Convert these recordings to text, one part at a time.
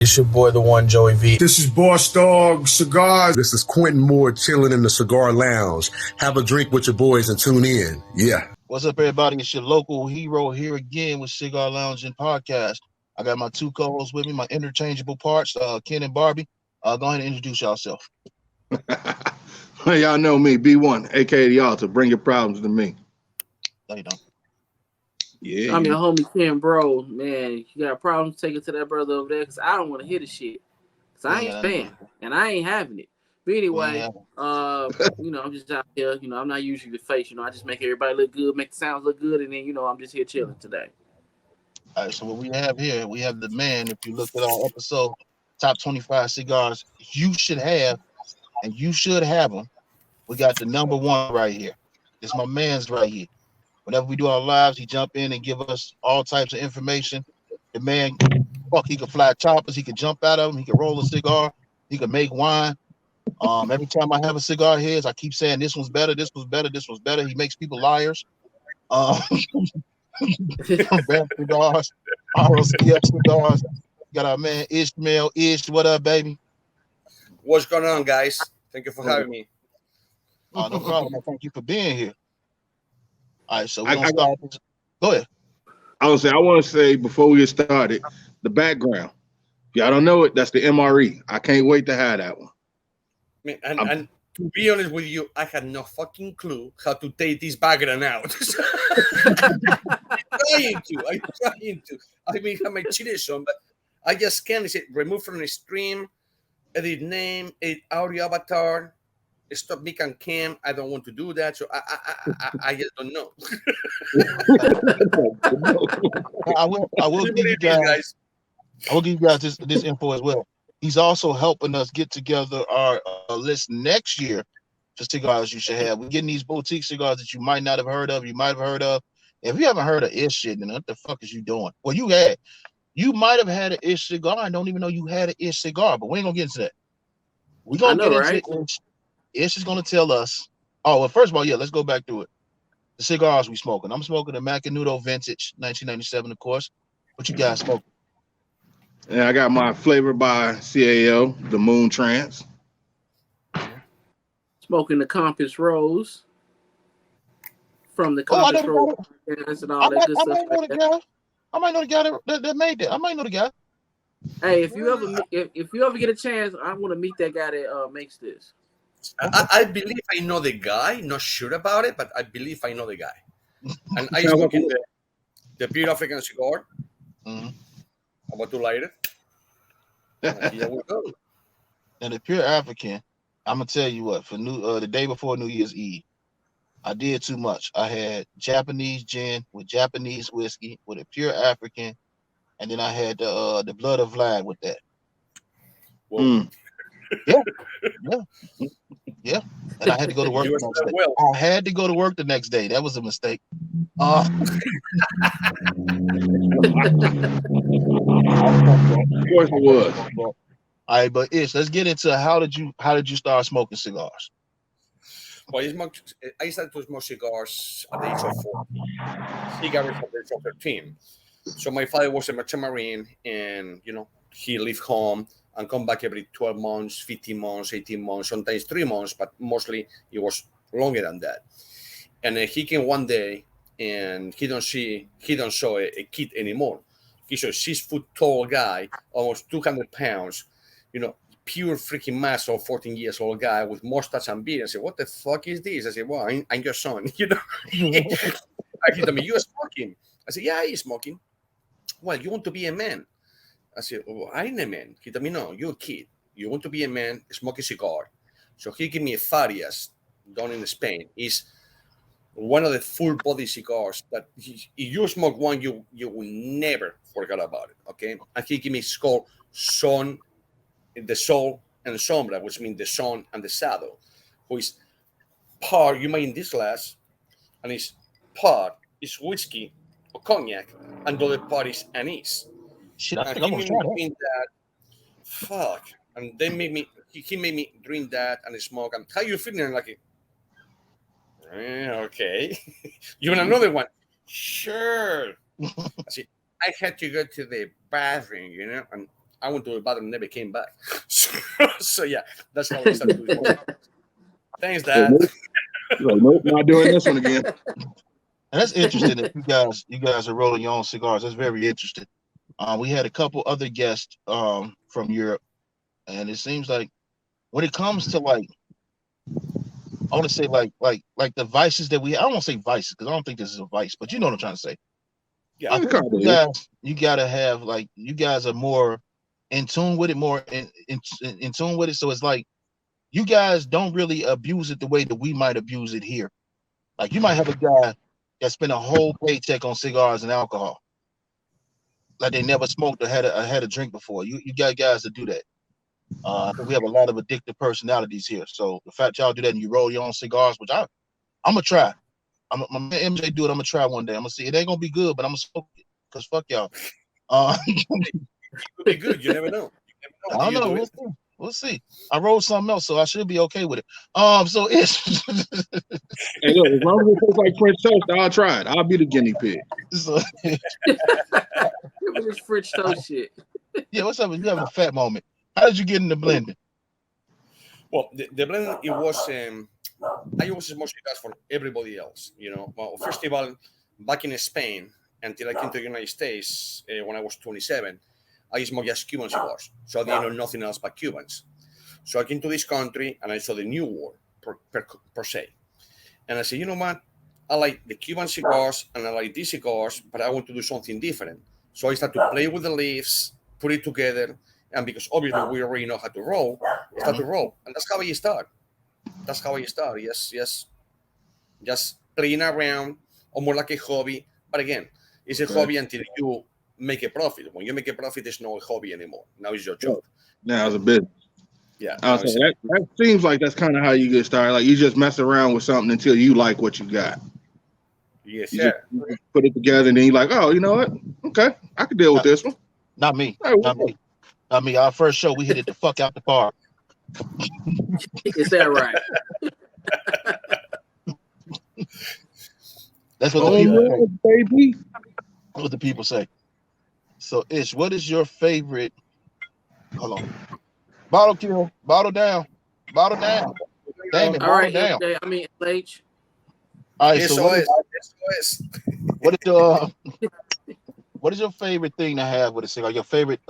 It's your boy, the one Joey V. This is Boss Dog Cigars. This is Quentin Moore chilling in the Cigar Lounge. Have a drink with your boys and tune in. Yeah. What's up, everybody? It's your local hero here again with Cigar Lounge and Podcast. I got my two co-hosts with me, my interchangeable parts, Ken and Barbie. Go ahead and introduce yourself. Well, y'all know me, B1, aka the Altar. Bring your problems to me. No, you don't. Yeah. I'm your homie Ken, bro. Man, you got problems, take it to that brother over there because I don't want to hear the shit. Because I ain't fan and I ain't having it. But anyway, I'm just out here. I'm not usually the face. I just make everybody look good, make the sounds look good, and then, I'm just here chilling today. All right, so what we have here, we have the man. If you look at our episode, top 25 cigars you should have, and you should have them. We got the number one right here. It's my man's right here. Whenever we do our lives, he jump in and give us all types of information. The man, he could fly choppers. He could jump out of them. He could roll a cigar. He could make wine. Every time I have a cigar here, I keep saying this one's better, this one's better, this one's better. He makes people liars. Bad cigars, ROCF cigars. Got our man Ishmel. Ish, what up, baby? What's going on, guys? Thank you for having me. No problem. Thank you for being here. All right, so we're gonna start. Go ahead. I want to say before we get started, the background. If y'all don't know it, that's the MRE. I can't wait to have that one. And to be honest with you, I had no fucking clue how to take this background out. I'm trying to. I have my cheaters on, but I just can't. Is it remove from the stream, edit name, edit audio avatar, stop mic and cam? I don't want to do that, so I just don't know. I will give you guys. I will give you guys this info as well. He's also helping us get together our list next year for cigars you should have. We're getting these boutique cigars that you might not have heard of, you might have heard of. If you haven't heard of Ish shit, then what the fuck is you doing? Well, you might have had an Ish cigar and don't even know you had an Ish cigar, but we ain't gonna get into that. We're gonna get into Ish. Ish is gonna tell us. Oh, well, first of all, let's go back to it. The cigars we smoking. I'm smoking a Macanudo Vintage, 1997, of course. What you guys smoking? And I got my flavor by CAO, the Moon Trance. Smoking the Compass Rose from the Compass Rose. And all that good stuff. I might know the guy that made that. I might know the guy. Hey, if you ever get a chance, I want to meet that guy that makes this. I believe I know the guy. Not sure about it, but I believe I know the guy. And I smoking the pure African cigar. Mm-hmm. I'm about to light it. Here we go. And the pure African, I'm gonna tell you what. For the day before New Year's Eve, I did too much. I had Japanese gin with Japanese whiskey with a pure African, and then I had the blood of Vlad with that. Yeah. And I had to go to work the next day. I had to go to work the next day. That was a mistake. Of course it was. All right, but Ish, let's get into how did you start smoking cigars? Well, I started to smoke cigars at the age of 4. Cigarettes at the age of 13. So my father was a merchant marine, and he left home and come back every 12 months, 15 months, 18 months, sometimes 3 months, but mostly it was longer than that. And he came one day, and he don't saw a kid anymore. He's a 6-foot tall guy, almost 200 pounds, pure freaking mass of 14 years old guy with mustache and beard. I said, what the fuck is this? I said, well, I'm your son, He told me, you're smoking. I said, yeah, he's smoking. Well, you want to be a man? I said, oh, I'm a man. He told me, no, you're a kid. You want to be a man, smoke a cigar. So he gave me a Farias down in Spain. It's one of the full body cigars that if you smoke one, you will never forget about it. Okay. And he gave me it's called the Sol and Sombra, which means the sun and the shadow, who is part, you make in this glass, and it's part is whiskey or cognac, and the other part is anise. Shit, And he made me drink that. Fuck. And they made me. He made me drink that and smoke. And how you feeling? I'm like, okay. You want another one? Sure. I said, I had to go to the bathroom, and I went to the bathroom and never came back. So yeah, that's how I started doing it. Thanks, Dad. Nope, not doing this one again. And that's interesting that you guys are rolling your own cigars. That's very interesting. We had a couple other guests from Europe, and it seems like when it comes to like, I want to say like the vices that I don't want to say vices because I don't think this is a vice, but you know what I'm trying to say. Yeah, I think you gotta have like you guys are more in tune with it, more in tune with it. So it's like you guys don't really abuse it the way that we might abuse it here. Like you might have a guy that spent a whole paycheck on cigars and alcohol, like they never smoked or had a drink before. You got guys that do that. We have a lot of addictive personalities here. So the fact y'all do that and you roll your own cigars, which I'm gonna try. My man MJ do it. I'm gonna try one day. I'm gonna see. It ain't gonna be good, but I'm gonna smoke it because fuck y'all. It could be good. You never know. I don't know. We'll see. I rolled something else, so I should be okay with it. So it's Hey, look, as long as it tastes like French toast, I'll try it. I'll be the guinea pig. so, This French toast shit. yeah, what's up? You having a fat moment? How did you get into blending? Well, the blend, it was, I was smoking cigars for everybody else. You know, well, first of all, back in Spain, until I came to the United States when I was 27, I smoked just Cuban cigars. So I didn't know nothing else but Cubans. So I came to this country and I saw the new world per se. And I said, you know what? I like the Cuban cigars and I like these cigars, but I want to do something different. So I started to play with the leaves, put it together. And because obviously we already know how to roll, start to roll. And that's how you start. That's how you start. Yes. Just playing around or more like a hobby. But again, it's a hobby until you make a profit. When you make a profit, it's not a hobby anymore. Now it's your job. Now it's a business. Yeah. That seems like that's kind of how you get started. Like you just mess around with something until you like what you got. Yes, You sir. just put it together and then you're like, oh, you know what? Okay, I can deal with this one. Not me. Right, Not me. I mean, our first show, we hit it the fuck out the park. Is that right? That's what the people say. Baby. That's what the people say. So, Ish, what is your favorite? Hold on. Bottle kill. Bottle down. Bottle down. Damn it. All Bottle right, down. MJ, I mean LH. All right. So, SOS. what is your favorite thing to have with a cigar? Your favorite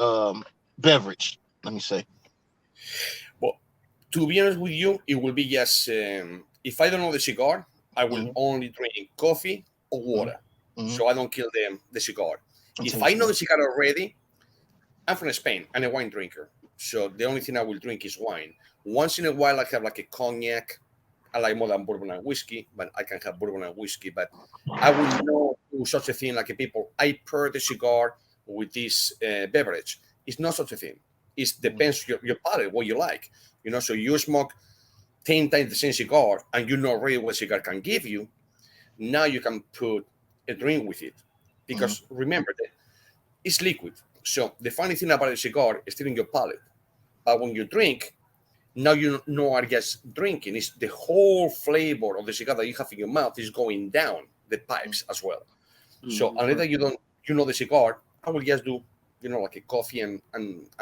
beverage? Let me say. Well, to be honest with you, it will be just if I don't know the cigar, I will only drink coffee or water, so I don't kill the cigar. If I know the cigar already, I'm from Spain. I'm a wine drinker, so the only thing I will drink is wine. Once in a while, I have like a cognac. I like more than bourbon and whiskey, but I can have bourbon and whiskey. But I will not do such a thing like a people. I pair the cigar with this beverage. It's not such a thing. It depends your palate, what you like. You know, so you smoke 10 times the same cigar and you know really what cigar can give you. Now you can put a drink with it. Because remember that it's liquid. So the funny thing about a cigar is still in your palate. But when you drink, now you know are just drinking. It's the whole flavor of the cigar that you have in your mouth is going down the pipes as well. So unless that you know the cigar, I will just do, like a coffee and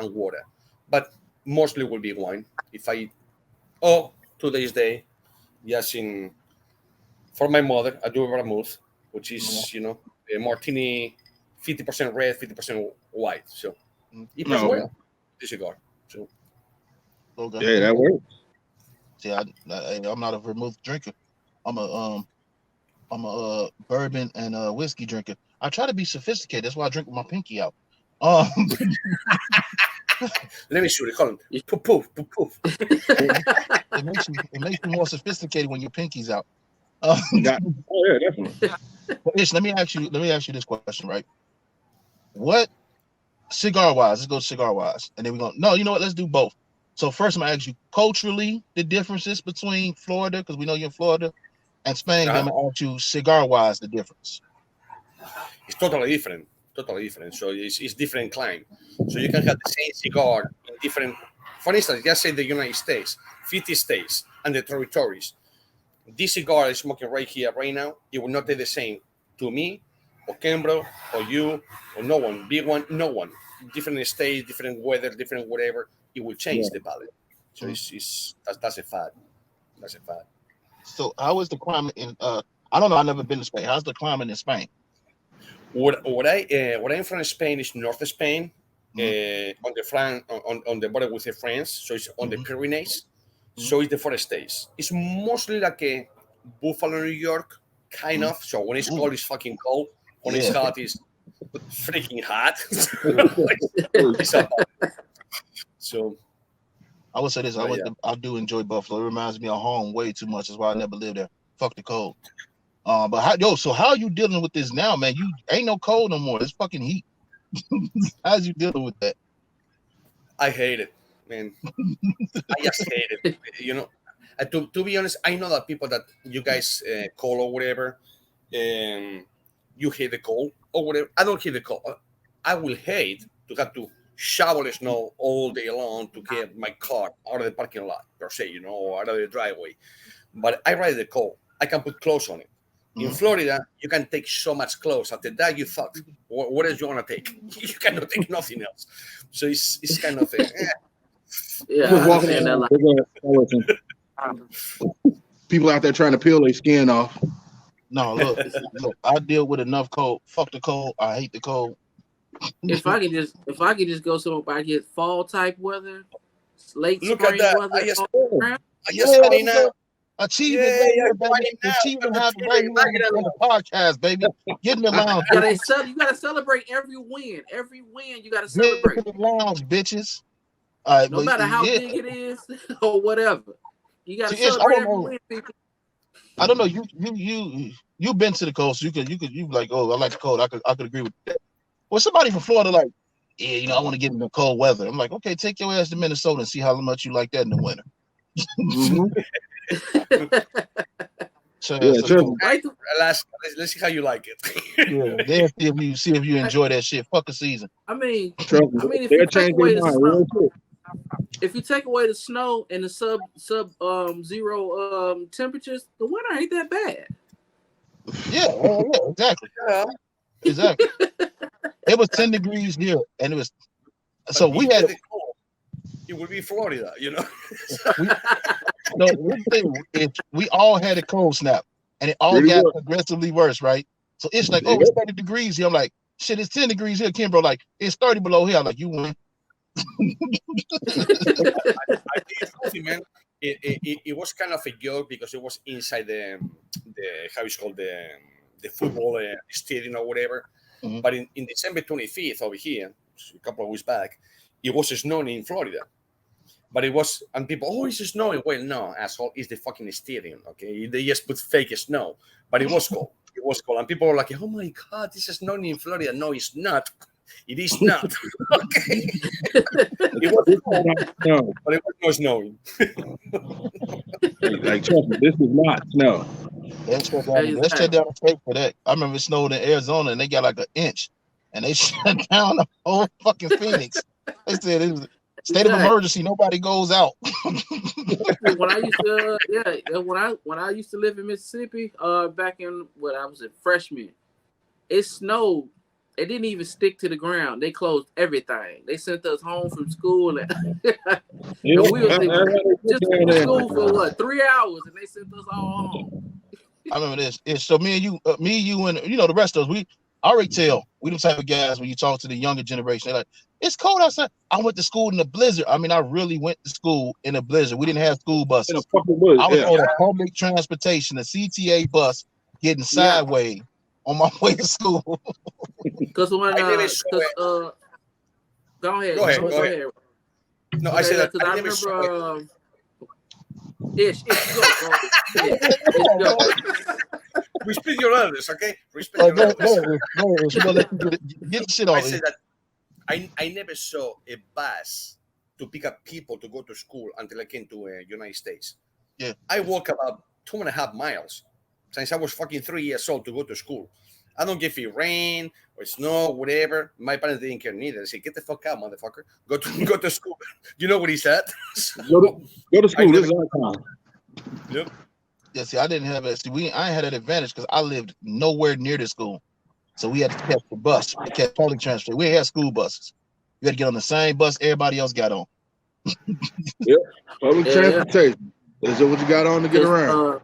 water. But mostly will be wine. If I today's day, yes, for my mother, I do a vermouth, which is a martini, 50% red, 50% white. So it plays well the cigar. So yeah, that works. See, I'm not a vermouth drinker. I'm a bourbon and whiskey drinker. I try to be sophisticated. That's why I drink with my pinky out. Let me shoot it. Hold on. Poof. It makes you more sophisticated when your pinky's out. Yeah, definitely. Ish, let me ask you this question, right? What cigar wise? Let's go cigar wise, and then we're gonna. No, you know what? Let's do both. So first, I'm gonna ask you culturally the differences between Florida, because we know you're in Florida, and Spain. Then I'm gonna ask you cigar wise the difference. It's totally different. So it's different climate. So you can have the same cigar in different. For instance, just say the United States, 50 states, and the territories. This cigar I'm smoking right here, right now, it will not be the same to me, or Kembro, or you, or no one. Big one, no one. different states, different weather, different whatever, it will change the palate. So that's a fact. That's a fact. So how is the climate in? I don't know. I've never been to Spain. How's the climate in Spain? What I'm from Spain is North Spain, on the border with France. So it's on the Pyrenees. So it's the forest states. It's mostly like a Buffalo, New York, kind of. So when it's cold, it's fucking cold. When it's hot, it's freaking hot. So I would say this. I do enjoy Buffalo. It reminds me of home way too much. That's why I never lived there. Fuck the cold. But how are you dealing with this now, man? You ain't no cold no more. It's fucking heat. How's you dealing with that? I hate it, man. I just hate it. You know, to be honest, I know that people that you guys call or whatever, you hate the cold or whatever. I don't hate the cold. I will hate to have to shovel the snow all day long to get my car out of the parking lot, per se, you know, or out of the driveway. But I ride the cold. I can put clothes on it. In Florida, you can take so much clothes. After that, you thought, what else you want to take? You cannot take nothing else. So it's kind of people out there trying to peel their skin off. No, look, I deal with enough cold. Fuck the cold. I hate the cold. If I could just go somewhere I get fall type weather, late Look spring at that. weather. I just funny now. Achievement right here, baby. Achievement happened right here on the podcast, baby. Get in the lounge. You gotta celebrate every win. Every win, you gotta celebrate. Get in the lounge, bitches. No matter how big it is or whatever, you gotta celebrate every win, people. I don't know. You've been to the coast. You like, oh, I like the cold. I could agree with that. Well, somebody from Florida, like, yeah, you know, I want to get in the cold weather. I'm like, okay, take your ass to Minnesota and see how much you like that in the winter. Let's see how you like it. Then see if you enjoy that shit. Fuck a season. I mean, if you take away the snow and the sub zero temperatures, the winter ain't that bad. Yeah, exactly. Exactly. It was 10 degrees here, and it was so we had. It would be Florida, you know. We all had a cold snap, and it all got progressively worse, right? So it's like, oh, it's 30 degrees here. I'm like, shit, it's 10 degrees here, Kim, bro. Like, it's 30 below here. I'm like, you win. I think, man, it was kind of a joke because it was inside the how it's called the football stadium or whatever. But in December 25th over here, a couple of weeks back, it was snowing in Florida. But it was, and people, oh, it's snowing. Well, no, asshole, it's the fucking stadium, okay? They just put fake snow. But it was cold. It was cold. And people were like, oh my God, this is snowing in Florida. No, it's not. It is not. Okay. It was cold, but it was not snowing. Like, trust me, this is not snow. Let's shut down the state for that. I remember it snowed in Arizona and they got like an inch. And they shut down the whole fucking Phoenix. They said it was state of emergency. Nobody goes out. When I used to live in Mississippi, back in when I was a freshman, it snowed. It didn't even stick to the ground. They closed everything. They sent us home from school, and we was just in school for what 3 hours, and they sent us all home. I remember this. So me, you, and you know the rest of us. I already tell we the type of guys when you talk to the younger generation, they're like, it's cold outside. I went to school in a blizzard. I mean, I really went to school in a blizzard. We didn't have school buses. I was on a public transportation, a CTA bus, getting sideways on my way to school. Because when go ahead. No, I said that because I remember. Ish, go. Respect your elders, okay? Respect your elders. Get the shit off. I said that I never saw a bus to pick up people to go to school until I came to United States. Yeah, I walk about 2.5 miles since I was fucking 3 years old to go to school. I don't give it rain or snow, whatever. My parents didn't care neither. They said, "Get the fuck out, motherfucker. Go to school." You know what he said? Go to school. This is our time. Yep. Yeah, see, I didn't have it. See, I had that advantage because I lived nowhere near the school, so we had to catch the bus, catch public transport. We had school buses, You had to get on the same bus everybody else got on. Yep. Public Yeah. transportation. Is what you got on to get around.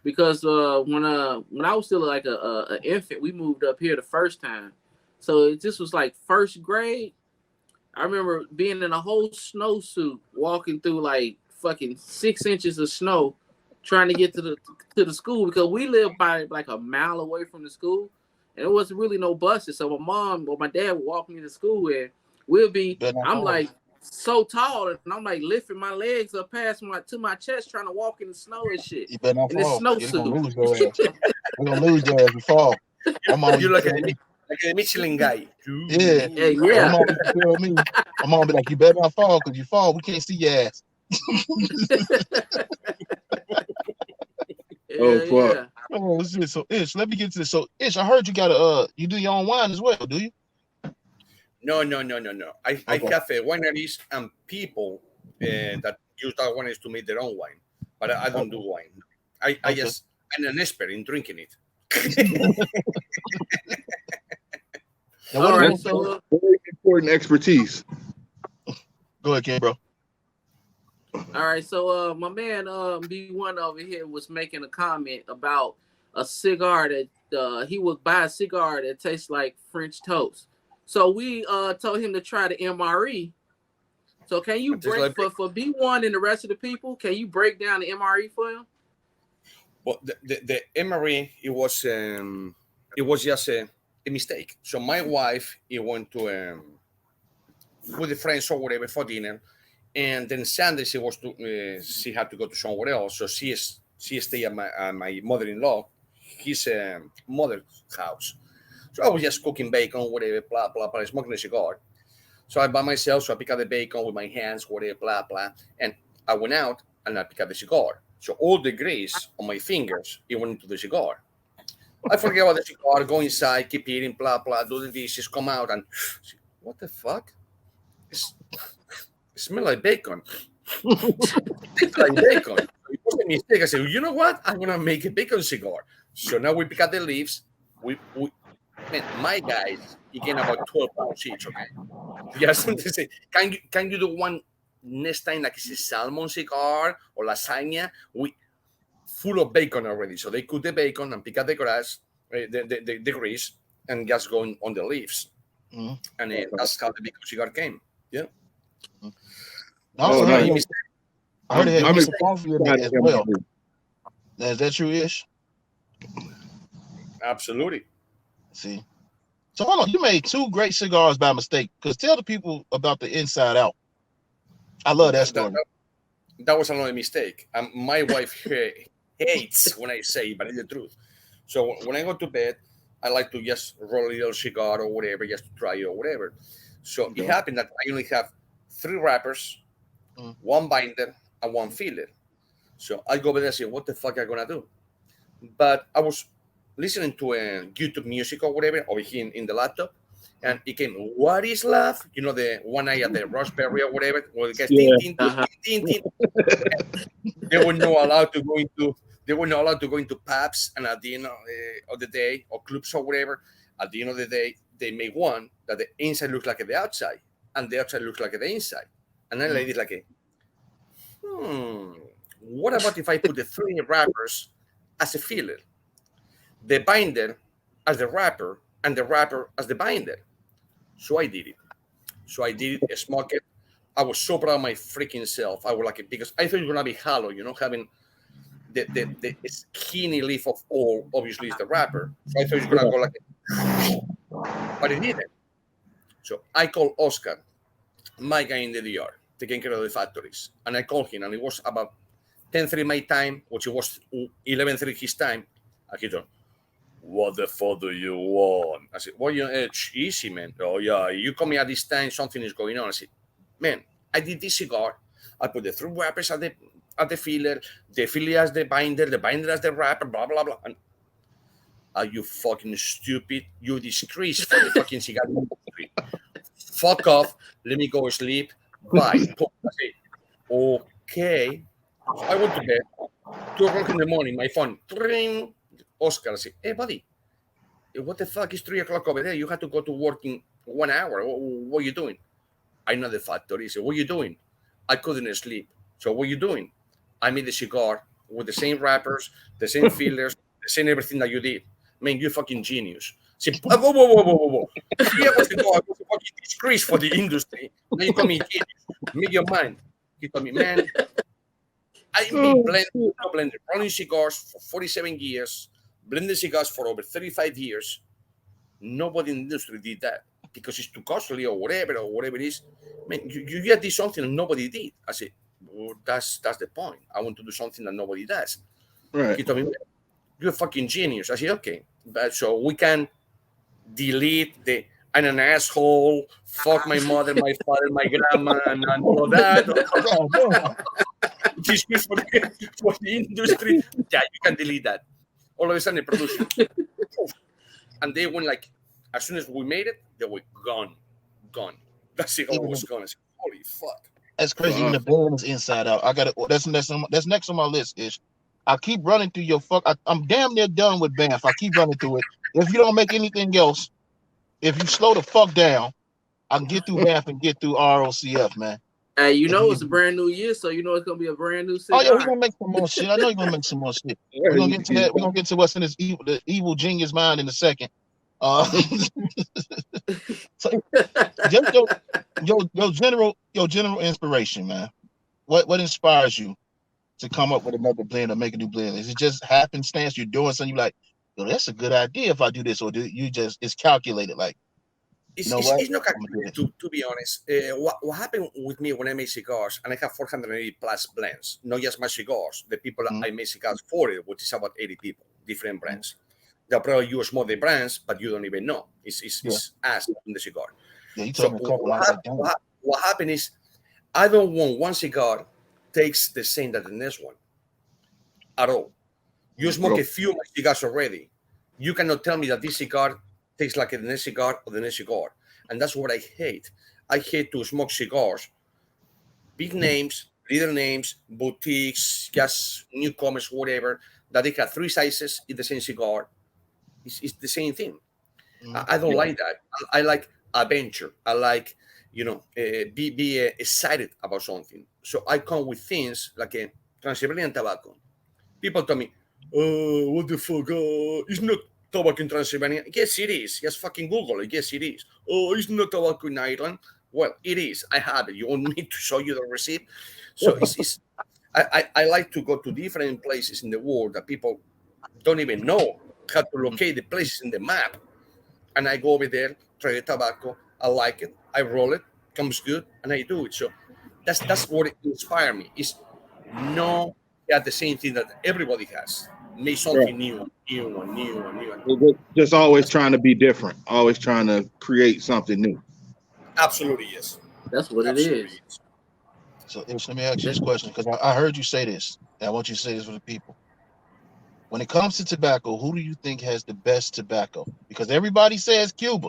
Because when I was still like a infant, we moved up here the first time. So this was like first grade. I remember being in a whole snowsuit, walking through like fucking 6 inches of snow, trying to get to the school because we lived by like a mile away from the school, and there wasn't really no buses. So my mom or my dad would walk me to school, and I'm like so tall, and I'm like lifting my legs up past to my chest, trying to walk in the snow and shit. You better not in fall. This You're snowsuit. gonna lose your ass. You're gonna lose your ass if you fall. You're like a Michelin guy. Yeah. Yeah. My mom tell me. My mom be like, you better not fall, because you fall, we can't see your ass. Oh, fuck. Yeah. Oh, shit. So Ish, let me get to this. So Ish, I heard you got you do your own wine as well, do you? No. I have wineries and people that use that wineries to make their own wine, but I don't do wine. I'm an expert in drinking it. All right, so very important expertise. Go ahead, Ken, bro. all right, so my man B1 over here was making a comment about a cigar that he would buy a cigar that tastes like French toast. So we told him to try the MRE. So can you break for B1 and the rest of the people? Can you break down the MRE for him? Well, the MRE it was just a mistake. So my wife went to with the friends or whatever for dinner, and then Sunday she had to go to somewhere else. So she stayed at my mother-in-law, his mother's house. So I was just cooking bacon, whatever, blah blah blah, smoking a cigar. So I by myself, so I pick up the bacon with my hands, whatever, blah blah, and I went out and I picked up the cigar. So all the grease on my fingers, it went into the cigar. I forget about the cigar, go inside, keep eating, blah blah, do the dishes, come out, and what the fuck? It smells like bacon. It's like bacon. It was a mistake. I said, you know what? I'm gonna make a bacon cigar. So now we pick up the leaves. Man, my guys, he gain about 12 pounds each. Okay. Yes. Can you do one next time like it's a salmon cigar or lasagna? Full of bacon already. So they cook the bacon and pick up the grass, the grease, and just go on the leaves. Mm-hmm. And that's how the bacon cigar came. Yeah. I heard it had coffee in it as well. Is that true, Ish? Absolutely. See. So hold on, you made 2 great cigars by mistake. Because tell the people about the Inside Out. I love that story. That was another mistake. My wife hates when I say it, but it's the truth. So when I go to bed, I like to just roll a little cigar or whatever, just to try it or whatever. So it happened that I only have 3 wrappers, 1 binder, and 1 filler. So I go over there and say, what the fuck am I going to do? But I was listening to YouTube music or whatever over here in the laptop, and it came, what is love? You know, the one eye at the raspberry or whatever. Well, it gets They were not allowed to go into pubs, and at the end of the day, or clubs or whatever, at the end of the day, they make one that the inside looks like the outside, and the outside looks like the inside. And then ladies like, what about if I put the 3 wrappers as a filler, the binder as the wrapper, and the wrapper as the binder? So I did it. I smoked it. I was so proud of my freaking self. I was like, because I thought it was gonna be hollow, having the skinny leaf of oil. Obviously, is the wrapper. So I thought it was gonna go like, but it didn't. So I called Oscar, my guy in the DR, taking care of the factories, and I called him, and it was about 10:03 my time, which it was 11:03 his time. And he told, what the fuck do you want? I said, well, it's easy, man. Oh, yeah, you call me at this time, something is going on. I said, man, I did this cigar. I put the 3 wrappers at the filler as the binder as the wrapper, blah, blah, blah. And are you fucking stupid? You disgrace for the fucking cigar industry. Fuck off. Let me go sleep. Bye. I say, okay. So I went to bed. 2 o'clock in the morning, my phone. Ring. Oscar, I say, hey, buddy, what the fuck is 3 o'clock over there? You have to go to work in 1 hour. What are you doing? I'm not the factory. So what are you doing? I couldn't sleep. So what are you doing? I made the cigar with the same wrappers, the same fillers, the same everything that you did. Man, you're fucking genius. See, whoa. Yeah, was a fucking disgrace for the industry. Now you call me genius. Make your mind. He told me, man, I've been blending rolling cigars for 47 years, blending cigars for over 35 years. Nobody in the industry did that because it's too costly or whatever it is. Man, you just did something that nobody did. I said, well, that's the point. I want to do something that nobody does. Right. He told me, you're a fucking genius. I said, okay. But so we can delete the I'm an asshole, fuck my mother, my father, my grandma, and all that. Just for the industry. Yeah, you can delete that. All of a sudden, the production. And they went like, as soon as we made it, they were gone. That cigar was gone. I said, holy fuck. That's crazy. Even the blend is inside out. I got it. That's next on my list. Ish. I keep running through your fuck. I'm damn near done with Banff. I keep running through it. If you don't make anything else, if you slow the fuck down, I can get through Banff and get through ROCF, man. Hey, you know it's a brand new year, so you know it's gonna be a brand new cigar. Oh yeah, we're gonna make some more shit. I know you're gonna make some more shit. We're gonna get to that. We're gonna get to what's in this evil genius mind in a second. So just your general inspiration, man. What inspires you to come up with another blend or make a new blend? Is it just happenstance? You're doing something, you're like, yo, that's a good idea if I do this, or do you just it's calculated? Like, it's not calculated, to be honest. What happened with me when I make cigars, and I have 480 plus blends, not just my cigars, the people I make cigars for it, which is about 80 people, different brands. They'll probably use more the brands, but you don't even know. It's us in the cigar. Yeah, you told me a couple what happened is, I don't want one cigar takes the same that the next one at all. You smoke a few cigars already. You cannot tell me that this cigar tastes like the next cigar or the next cigar. And that's what I hate. I hate to smoke cigars, big names, little names, boutiques, just newcomers, whatever, that they have 3 sizes in the same cigar. It's the same thing. I don't like that. I like adventure. I like, be excited about something. So I come with things like a Transylvanian tobacco. People tell me, oh, what the fuck? It's not tobacco in Transylvania. Yes, it is. Just fucking Google it. Yes, it is. Oh, it's not tobacco in Ireland. Well, it is. I have it. You want me to show you the receipt? So I like to go to different places in the world that people don't even know how to locate the places in the map. And I go over there, try the tobacco. I like it. I roll it. Comes good, and I do it. So that's what inspired me. Is no the same thing that everybody has. Make something new. Just always trying to be different. Always trying to create something new. Absolutely, yes. That's what it is. So let me ask you this question, because I heard you say this, and I want you to say this for the people. When it comes to tobacco, who do you think has the best tobacco? Because everybody says Cuba.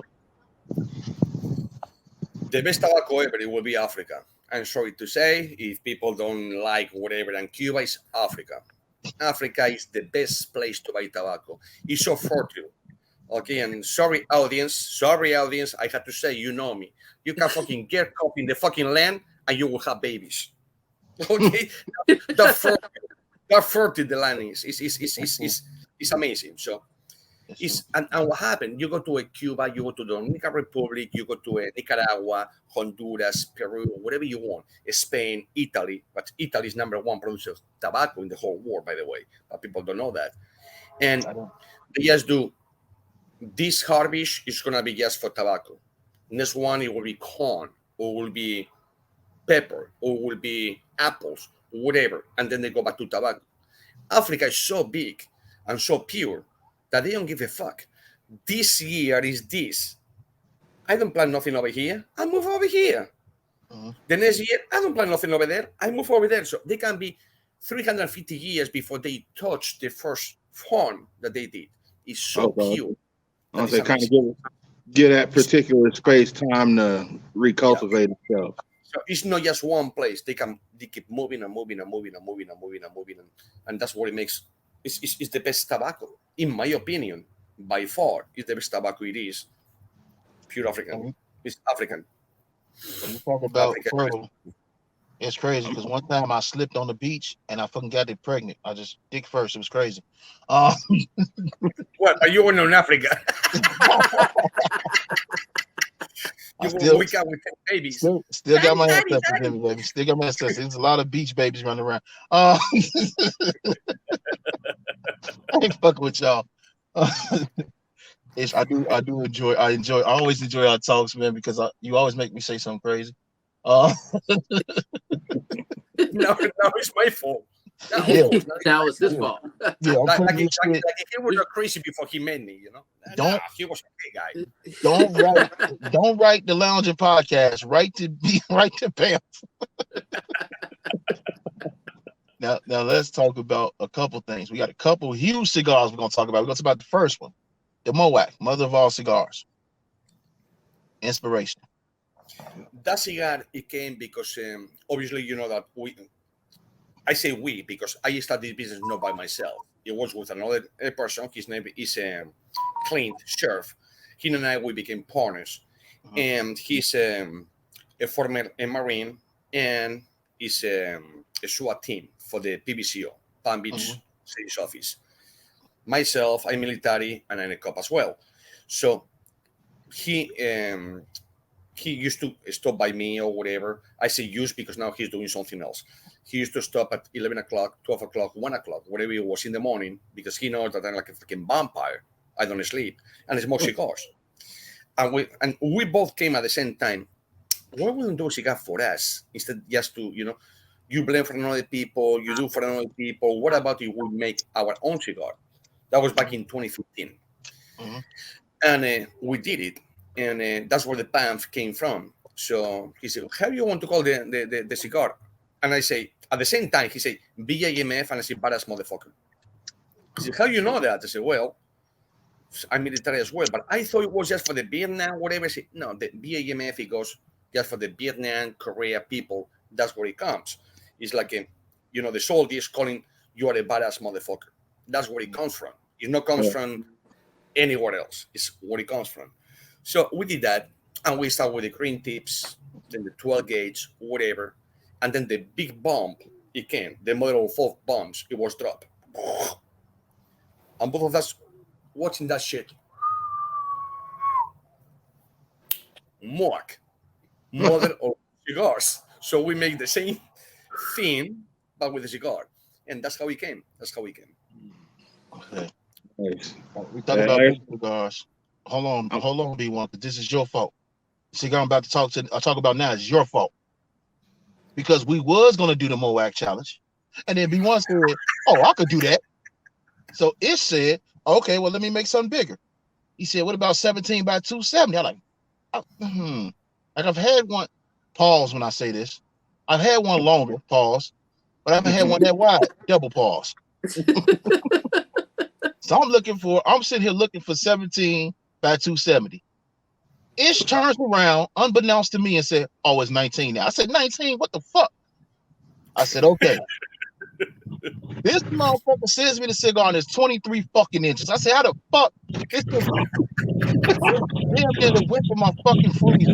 The best tobacco ever, it will be Africa. I'm sorry to say, if people don't like whatever, and Cuba is Africa. Africa is the best place to buy tobacco. It's so fertile. Okay, and sorry audience, I have to say, you know me. You can fucking get caught in the fucking land and you will have babies. Okay? That fertile the land is amazing. So and what happened? You go to a Cuba, you go to the Dominican Republic, you go to a Nicaragua, Honduras, Peru, whatever you want, Spain, Italy, but Italy is #1 producer of tobacco in the whole world, by the way, but people don't know that. And they just do this harvest is gonna be just for tobacco. Next one, it will be corn, or will be pepper, or will be apples, whatever, and then they go back to tobacco. Africa is so big and so pure that they don't give a fuck. This year is this. I don't plant nothing over here. I move over here. The next year, I don't plant nothing over there. I move over there. So they can be 350 years before they touch the first farm that they did. It's so pure. They kind of get that particular space time to recultivate itself. So it's not just one place. They keep moving, and that's what it makes. It's the best tobacco, in my opinion, by far. It's the best tobacco it is. Pure African. It's African. When you talk about fertile, it's crazy because one time I slipped on the beach and I fucking got it pregnant. I just dick first. It was crazy. What? Are you in Africa? You will wake up with 10 babies. Still got my ancestors in me, baby. Still got my ancestors. There's a lot of beach babies running around. I ain't fucking with y'all. I always enjoy our talks, man, because you always make me say something crazy. No, it's my fault. Now it's his fault. Yeah, like he was crazy before he met me, he was a big guy. Don't write the Loungin podcast. Write to Bam. Now let's talk about a couple things. We got a couple huge cigars we're gonna talk about. We're gonna talk about the first one, the Moac, mother of all cigars. Inspiration. That cigar, it came because obviously you know that I say we because I started this business not by myself. It was with another person. His name is Clint Sheriff. He and I, we became partners. And he's a former Marine and is a SWAT team for the PBCO, Palm Beach City's office. Myself, I'm military and I'm a cop as well. So he used to stop by me or whatever. I say used because now he's doing something else. He used to stop at 11 o'clock, 12 o'clock, 1 o'clock, whatever it was in the morning, because he knows that I'm like a freaking vampire. I don't sleep. And smoke cigars. And we both came at the same time. Why wouldn't do a cigar for us instead just to, you blend for another people, you do for another people. What about if we make our own cigar? That was back in 2015. And we did it. And that's where the PAMF came from. So he said, how do you want to call the cigar? And I say, at the same time, he said, BAMF, and I said, badass motherfucker. He said, how do you know that? I said, well, I'm military as well, but I thought it was just for the Vietnam, whatever. I said, no, the BAMF, it goes just for the Vietnam, Korea people. That's where it comes. It's like, the soldiers calling you are a badass motherfucker. That's where it comes from. It not comes from anywhere else. It's where it comes from. So we did that, and we started with the green tips, then the 12 gauge, whatever, and then the big bump, it came. The model of 4 bombs, it was dropped. And both of us watching that shit. Moac, mother of cigars. So we make the same thing, but with a cigar. And that's how it came. Okay. Nice. We talk about big cigars. Hold on, B1, because this is your fault. Cigar I'm about to talk about now is your fault. Because we was going to do the Moac challenge. And then B1 said, oh, I could do that. So Ish said, okay, well, let me make something bigger. He said, what about 17 by 270? I'm like, like I've had one, pause when I say this. I've had one longer, pause, but I haven't had one that wide, double pause. So I'm sitting here looking for 17 by 270. Ish turns around, unbeknownst to me, and said, oh, it's 19 now. I said, 19? What the fuck? I said, okay. This motherfucker sends me the cigar and it's 23 fucking inches. I said, how the fuck? This is damn near the width of my fucking freezer.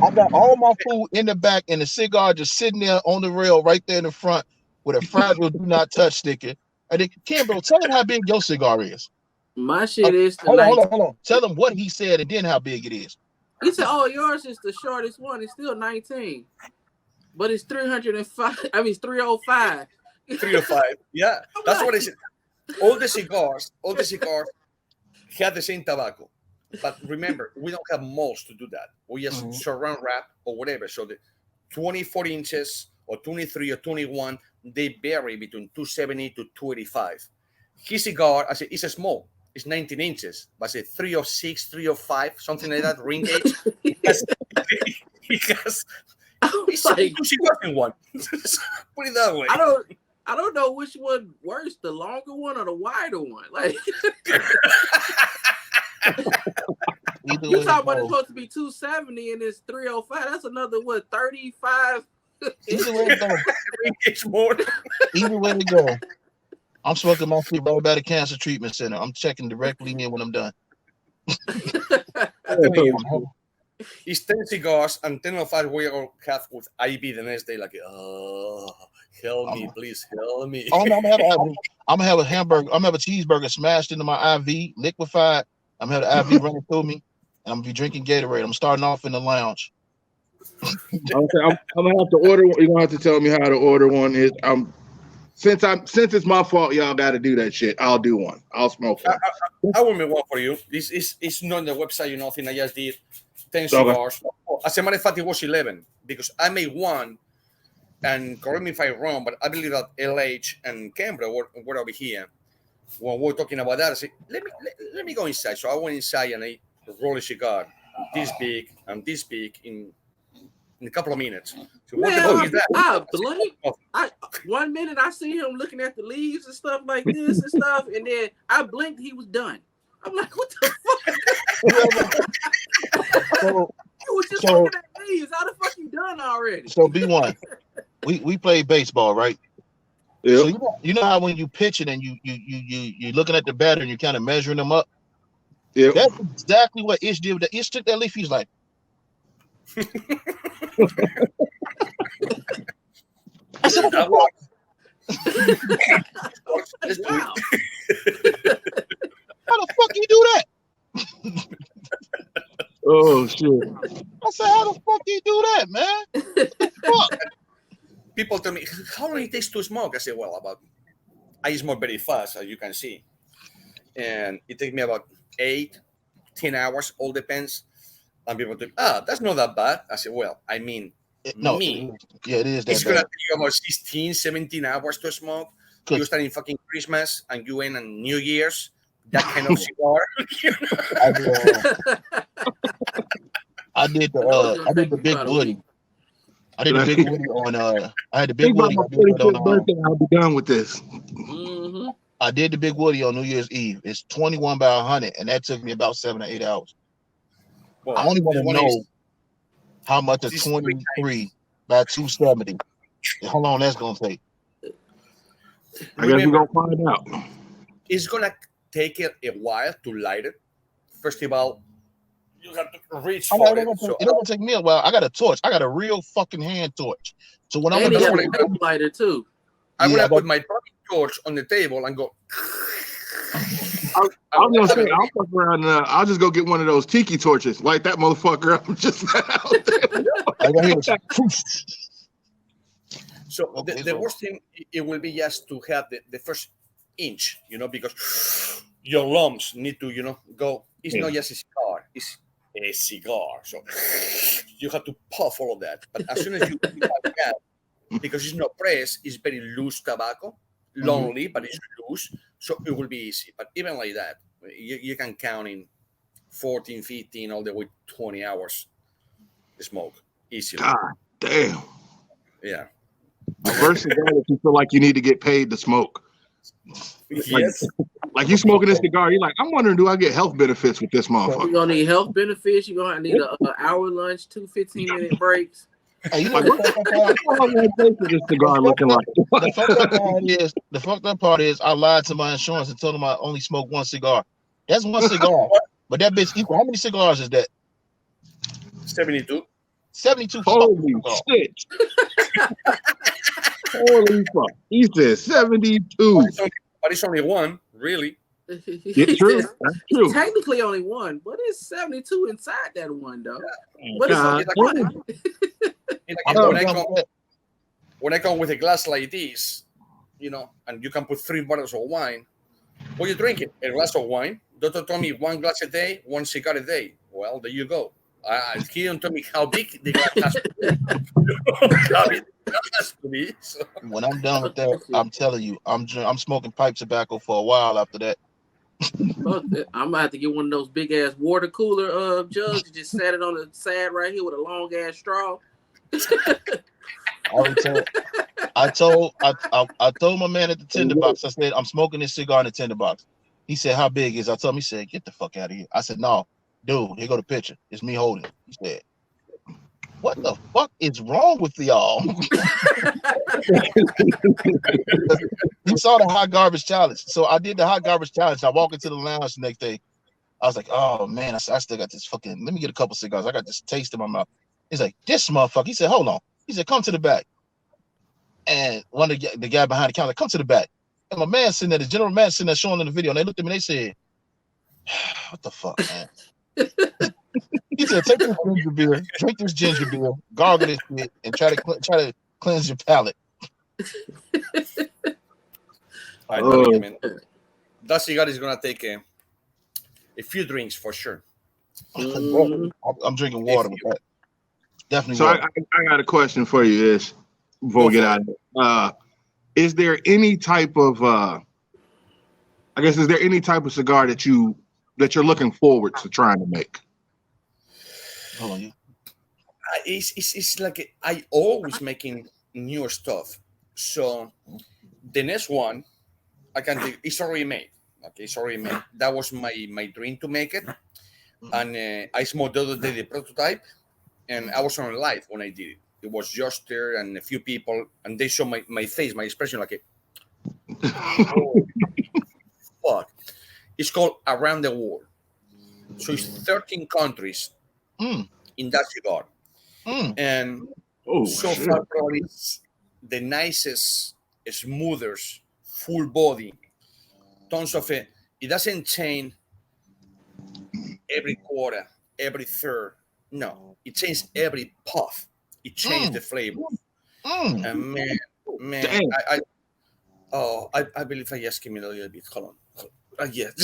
I got all my food in the back and the cigar just sitting there on the rail right there in the front with a fragile do not touch sticker. And then, Kimbo, tell him how big your cigar is. My shit is hold on. Tell him what he said and then how big it is. He said, oh, yours is the shortest one. It's still 19. But it's 305. I mean, it's 305. 305. Yeah, that's what I said. All the cigars have the same tobacco. But remember, we don't have molds to do that. We just surround wrap or whatever. So the 24 inches or 23 or 21, they vary between 270 to 285. His cigar, I said, it's a small. It's 19 inches. But I said 306, 305, something like that, ring gauge. It's like 2 cigars in one. Put it that way. I don't know which one worse, the longer one or the wider one. Like you talking about it's supposed to be 270 and it's 305. That's another 35. Either way to go. Either way to go. I'm smoking my shit right by the cancer treatment center. I'm checking directly in when I'm done. It's 10 cigars, and 10 of us we all have with IV the next day. Like, help me, please help me. I'm gonna have a hamburger. I'm gonna have a cheeseburger smashed into my IV, liquefied. I'm gonna have the IV running through me, and I'm gonna be drinking Gatorade. I'm starting off in the lounge. Okay, I'm gonna have to order. You're gonna have to tell me how to order one. Since it's my fault, y'all got to do that shit. I'll do one. I'll smoke one. I will make one for you. This is not on the website, nothing. I just did 10 cigars. As a matter of fact, it was 11 because I made one. And correct me if I'm wrong, but I believe that LH and Canberra were over here when we were talking about that. I said, let me go inside. So I went inside and I rolled a cigar this big and this big in a couple of minutes. So what the fuck is that? I 1 minute I see him looking at the leaves and stuff like this and stuff, and then I blinked, he was done. I'm like, what the fuck? You was just looking at leaves. How the fuck you done already? So B1, we played baseball, right? Yeah. So you know how when you pitch it and you're looking at the batter and you're kind of measuring them up. Yeah. That's exactly what Ish did. Ish took that leaf. He's like, I said, what the fuck? How the fuck you do that? Oh shit! I said, how the fuck you do that, man? Fuck. People tell me, how long it takes to smoke? I say, well, I smoke very fast, as you can see. And it takes me about 8-10 hours, all depends. And people tell me, that's not that bad. I say, well, I mean, It is. It's going to take you about 16-17 hours to smoke. Good. You start in fucking Christmas and you end on New Year's. That kind of cigar. I did the Big Woody. I did the Big Woody on. I had the Big Woody. I'll be done with this. Mm-hmm. I did the Big Woody on New Year's Eve. It's 21 by 100, and that took me about 7 or 8 hours. Well, I only want to know how much a 23 by 270. How long that's gonna take? I guess we're gonna find out. It's gonna take it a while to light it. First of all, you have to reach for it. It's gonna take me a while. I got a torch. I got a real fucking hand torch. So when I'm a lighter too. I'm gonna put my torch on the table and go. I was gonna say I'll fuck around. I'll just go get one of those tiki torches, light that motherfucker up. Just out there. So the worst thing it will be just to have the first inch, because your lungs need to, go. It's not just a cigar; it's a cigar. So you have to puff all of that. But as soon as you have that, because it's not pressed, it's very loose tobacco, lonely, but it's loose, so it will be easy. But even like that, you can count in 14, 15, all the way 20 hours smoke easily. God damn. Yeah. First cigar that you feel like you need to get paid to smoke. Yes. Like you smoking a cigar, you're like, I'm wondering, do I get health benefits with this motherfucker? You're gonna need health benefits. You're gonna need an hour lunch, 2 15-minute breaks. Hey, you know what this cigar looking like? The fucked up part is I lied to my insurance and told them I only smoke one cigar. That's one cigar, but that bitch equal. How many cigars is that? 72. 72. Holy shit! Holy fuck! He said 72. But it's only one, really. It's true. That's true. Technically only one, but it's 72 inside that one, though. Yeah. But it's only one. When I come with a glass like this, and you can put 3 bottles of wine, what are you drinking? A glass of wine? Doctor told me 1 glass a day, 1 cigar a day. Well, there you go. He didn't tell me how big the glass has to be. So. When I'm done with that, I'm telling you, I'm smoking pipe tobacco for a while after that. I'm gonna have to get one of those big ass water cooler jugs. Just set it on the side right here with a long ass straw. I told my man at the tender box. I said, I'm smoking this cigar in the tender box. He said, how big is it? I told him. He said, get the fuck out of here. I said, no, dude, here go the picture. It's me holding it. He said, what the fuck is wrong with y'all? He saw the hot garbage challenge. So I did the hot garbage challenge. I walk into the lounge the next day. I was like, oh man, I still got this fucking. Let me get a couple cigars. I got this taste in my mouth. He's like, this motherfucker. He said, hold on. He said, come to the back. And one of the guy behind the counter, come to the back. And my man sitting there, the general man sitting there showing in the video, and they looked at me and they said, what the fuck, man? He said, take this ginger beer, drink this ginger beer, gargle this shit, and try to cleanse your palate. I tell you, man. That cigar is gonna take a few drinks for sure. I'm drinking water with that. Definitely. So I got a question for you, Ish, before we get out of it. Is there any type of is there any type of cigar that you're looking forward to trying to make? Hold on, It's like I always making newer stuff. So the next one I can do, it's already made. Okay, it's already made. That was my dream to make it. And I smoked the other day the prototype, and I was on live when I did it. It was just there and a few people, and they saw my face, my expression, like oh, fuck. It's called Around the World. So it's 13 countries in that cigar. And so far, probably it's the nicest, smoothest, full body, tons of it. It doesn't change every quarter, every third. No, it changes every puff. It changed the flavor. And man, I believe I just came in a little bit. Hold on. Yes.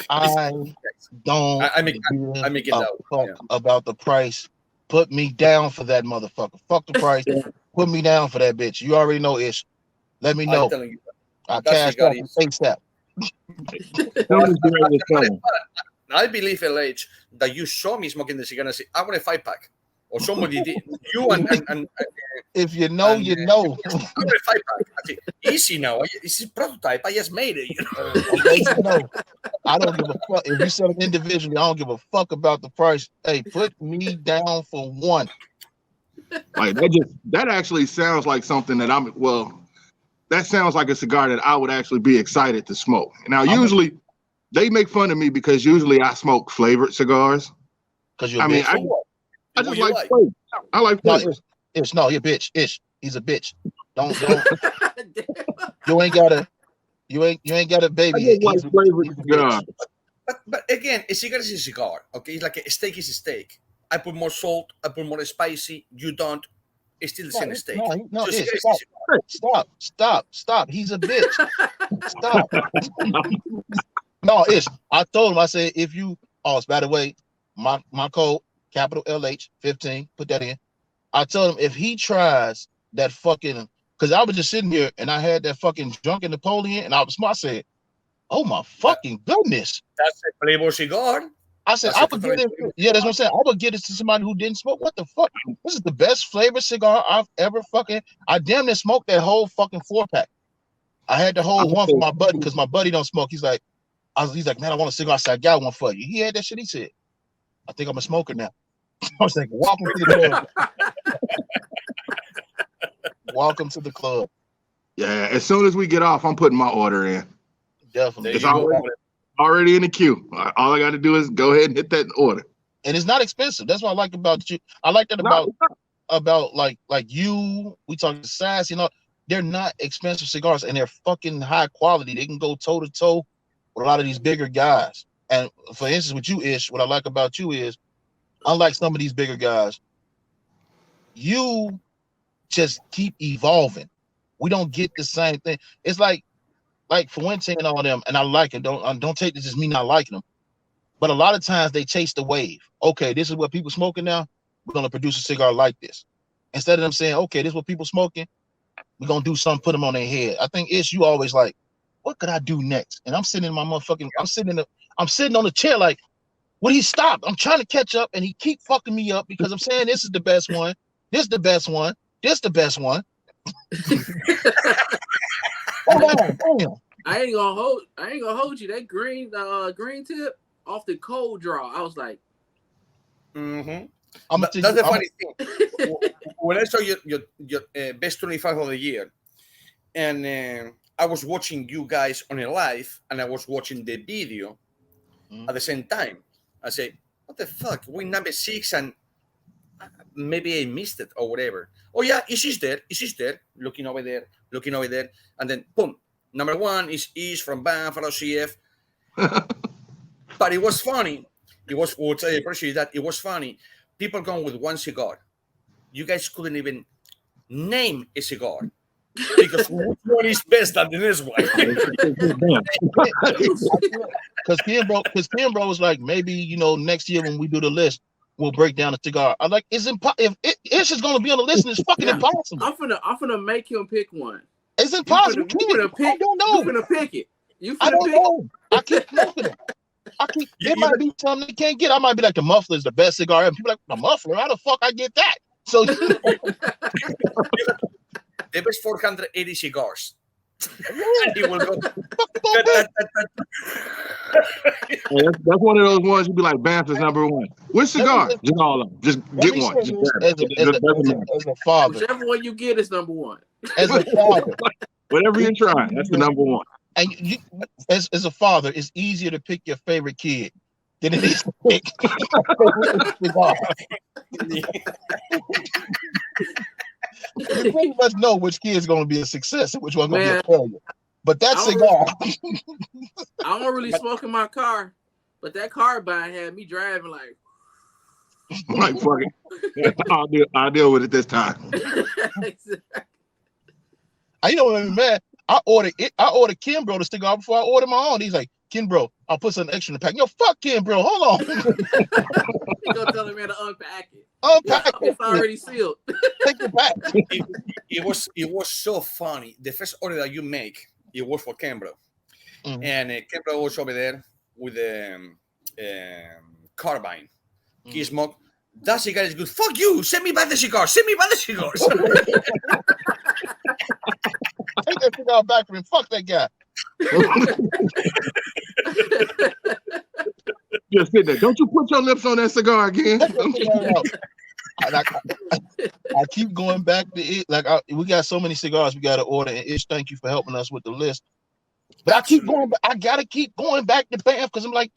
I don't I make it out. About the price. Put me down for that motherfucker. Fuck the price. Put me down for that bitch. You already know Ish. Let me know. I'll cash out ASAP. I believe, LH, that you saw me smoking the cigar and say, I want a 5-pack. Or somebody did. You and if you know, you know. I want a 5-pack. I say, easy now. This is prototype. I just made it. You know? I don't give a fuck. If you sell it individually, I don't give a fuck about the price. Hey, put me down for one. Like that actually sounds like something that that sounds like a cigar that I would actually be excited to smoke. Now, usually they make fun of me because usually I smoke flavored cigars. Because you're a bitch. I just like flavor. I like flavor. No, you're a bitch. Ish. He's a bitch. Don't. You ain't got a baby. I just like flavored cigars. But again, a cigar is a cigar. Okay, it's like a steak is a steak. I put more salt. I put more spicy. You don't. It's still the same steak. No, stop. He's a bitch. Stop. No, I told him. I said, if you. Oh, by the way, my code capital LH 15. Put that in. I told him if he tries that fucking, because I was just sitting here and I had that fucking drunken Napoleon and I said, oh my fucking goodness. That's a flavor cigar. I said, I would get it. Yeah, that's what I'm saying. I would get it to somebody who didn't smoke. What the fuck? This is the best flavor cigar I've ever I damn near smoked that whole fucking 4-pack. I had the whole one for my buddy because my buddy don't smoke. He's like, man, I want a cigar. I said, I got one for you. He had that shit. He said, I think I'm a smoker now. I was like, welcome to the club. Welcome to the club. Yeah, as soon as we get off, I'm putting my order in. Definitely. It's already in the queue. All I got to do is go ahead and hit that order. And it's not expensive. That's what I like about you. I like that about like you. We talk to Sass, they're not expensive cigars and they're fucking high quality. They can go toe to toe with a lot of these bigger guys. And for instance, with you, Ish, what I like about you is, unlike some of these bigger guys, you just keep evolving. We don't get the same thing. It's like Fuente and all them, and I like it. Don't take this as me not liking them. But a lot of times they chase the wave. Okay, this is what people smoking now. We're gonna produce a cigar like this. Instead of them saying, okay, this is what people smoking, we're gonna do something, put them on their head. I think you always like, what could I do next? And I'm sitting in my motherfucking, I'm sitting on the chair like, would he stop? I'm trying to catch up and he keep fucking me up because I'm saying this is the best one. This is the best one. This is the best one. Damn. I ain't gonna hold you. That green tip off the cold draw. I was like, that's the funny thing. When I saw your best 25 of the year, and I I was watching you guys on a live, and I was watching the video at the same time. I say, what the fuck? We're number 6, and maybe I missed it or whatever. Oh yeah, she's there. She's there. Looking over there. And then boom. Number 1 is Ish from Banff, RCF. But it was funny. It was, I appreciate that. It was funny. People going with one cigar. You guys couldn't even name a cigar. Because which one is best than this one? Because Kimbro was like, maybe next year when we do the list, we'll break down a cigar. I'm like, if Ish is gonna be on the list, and it's fucking impossible. I'm finna make him pick one. It's impossible. I don't know. You finna pick it. I don't know. I keep smoking it. There might be something they can't get. I might be like, the muffler is the best cigar ever. People are like, the muffler? How the fuck I get that? So the best 480 cigars. And he will go. That's one of those ones you'd be like, Banff is number 1. Which cigar? Just all of them. Just get one. As a father. Whichever one you get is number 1. As a father. Whatever you're trying, that's the number 1. And you, as a father, it's easier to pick your favorite kid than it is to pick cigar. You pretty much know which kid is going to be a success and which one going to be a failure. But that cigar, I don't really smoke in my car, but that car buying had me driving like fuck it. I'll deal with it this time. I what made me mad. I ordered Kimbro the cigar before I ordered my own. He's like, Kimbro, I'll put something extra in the pack. Yo, fuck Kimbro, hold on. You gonna tell him man to unpack it. It's already sealed. Take it back. It was so funny. The first order that you make, it was for Kimbro. And Kimbro was over there with the carbine. He smoked. That cigar is good. Fuck you. Send me back the cigar. Send me back the cigars. Take that cigar back from him. Fuck that guy. Just sit there. Don't you put your lips on that cigar again. I keep going back to it. Like we got so many cigars we got to order. And Ish, thank you for helping us with the list. But I keep going. I gotta keep going back to Banff because I'm like,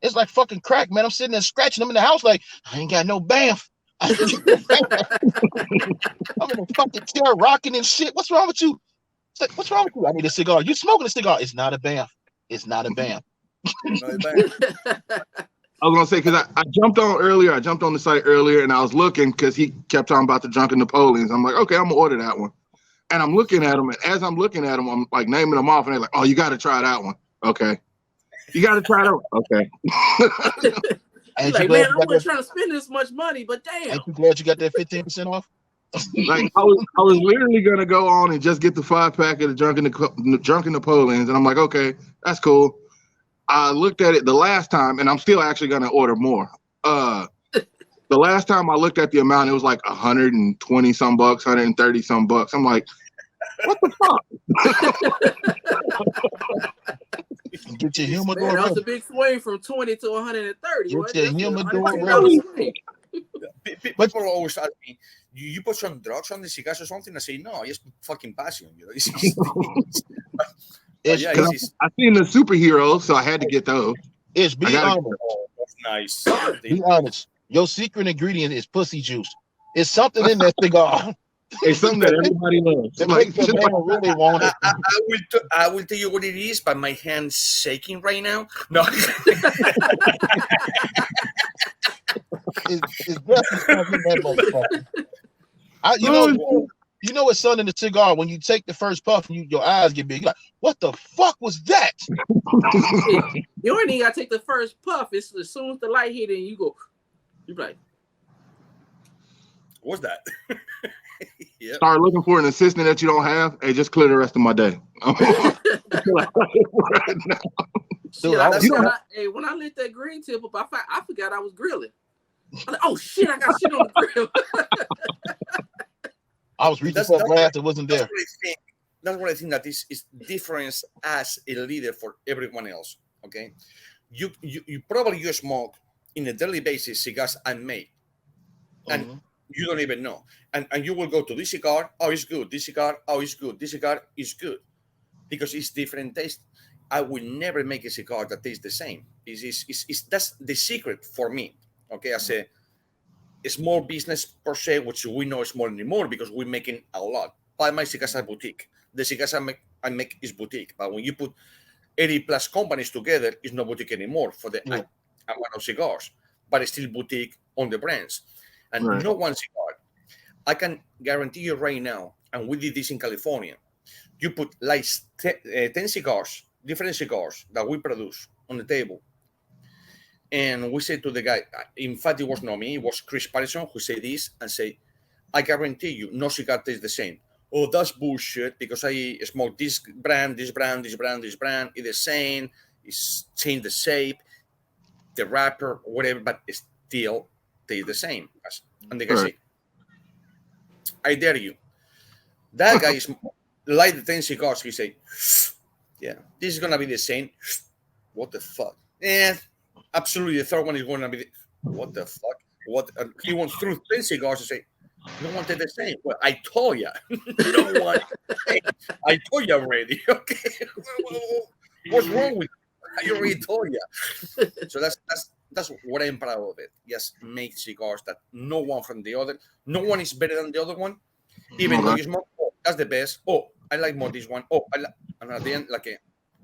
it's like fucking crack, man. I'm sitting there scratching them in the house like I ain't got no Banff. I'm in a fucking chair rocking and shit. What's wrong with you? It's like, what's wrong with you? I need a cigar. You smoking a cigar? It's not a Banff. It's not a Banff. I was gonna say because I jumped on earlier. I jumped on the site earlier and I was looking because he kept talking about the Drunken Napoleons. I'm like, okay, I'm gonna order that one. And I'm looking at them, and as I'm looking at them, I'm like naming them off, and they're like, "Oh, you got to try that one." Okay, you got to try that one. Okay. Like, man, I wasn't trying to spend this much money, but damn. Ain't you glad you got that 15% off? Like I was literally gonna go on and just get the 5-pack of the Drunken Napoleons, and I'm like, okay, that's cool. I looked at it the last time, and I'm still actually gonna order more. The last time I looked at the amount, it was like 120 some bucks, 130 some bucks. I'm like, what the fuck? Get your humidor. That was a big swing from 20 to 130. Get your humidor. But people always ask me, you put some drugs on the cigars or something? I say, no, just fucking passion. I seen the superheroes, so I had to get those. Be honest. Oh, that's nice. Be honest. Your secret ingredient is pussy juice. It's something in that cigar. It's something that everybody loves. Really want it. I will tell you what it is, but my hand's shaking right now. No. It's definitely that motherfucker. You know what's something in the cigar when you take the first puff and your eyes get big. You're like, what the fuck was that? You ain't even gotta take the first puff. It's as soon as the light hit and you go, you're like, what's that? Yep. Start looking for an assistant that you don't have. Hey, just clear the rest of my day. Right now. When I lit that green tip up, I forgot I was grilling. I was like, oh shit, I got shit on the grill. I was reaching for a glass that wasn't there. That's what I think that is different as a leader for everyone else. Okay, you probably smoke in a daily basis cigars I make, and you don't even know. And you will go to this cigar, oh, it's good. This cigar, oh, it's good. This cigar is good. because it's different taste. I will never make a cigar that tastes the same. That's the secret for me. Okay, as a small business per se, which we know is small anymore because we're making a lot. But my cigars are boutique. The cigars I make is boutique. But when you put 80 plus companies together, it's not boutique anymore for the amount of cigars, but it's still boutique on the brands. And no one cigar, I can guarantee you right now, and we did this in California, you put like 10 cigars, different cigars that we produce on the table. And we said to the guy, in fact, it was not me, it was Chris Patterson who said this and say, I guarantee you, no cigar tastes the same. Oh, that's bullshit because I smoke this brand, it's the same, it's changed the shape, the wrapper, whatever, but it still tastes the same. And the guy say, I dare you. That guy is like the 10 cigars. He say, yeah, this is going to be the same. What the fuck? Yeah, absolutely. The third one is going to be, what the fuck? What? He went through 10 cigars and say, no one did the same. Well, I told you. No one. I told you already. Okay. What's wrong with you? I already told you. So that's what I'm proud of it. Just make cigars that no one from the other. No one is better than the other one. Even though you smoke, oh, that's the best. Oh, I like more this one. Oh, and at the end, like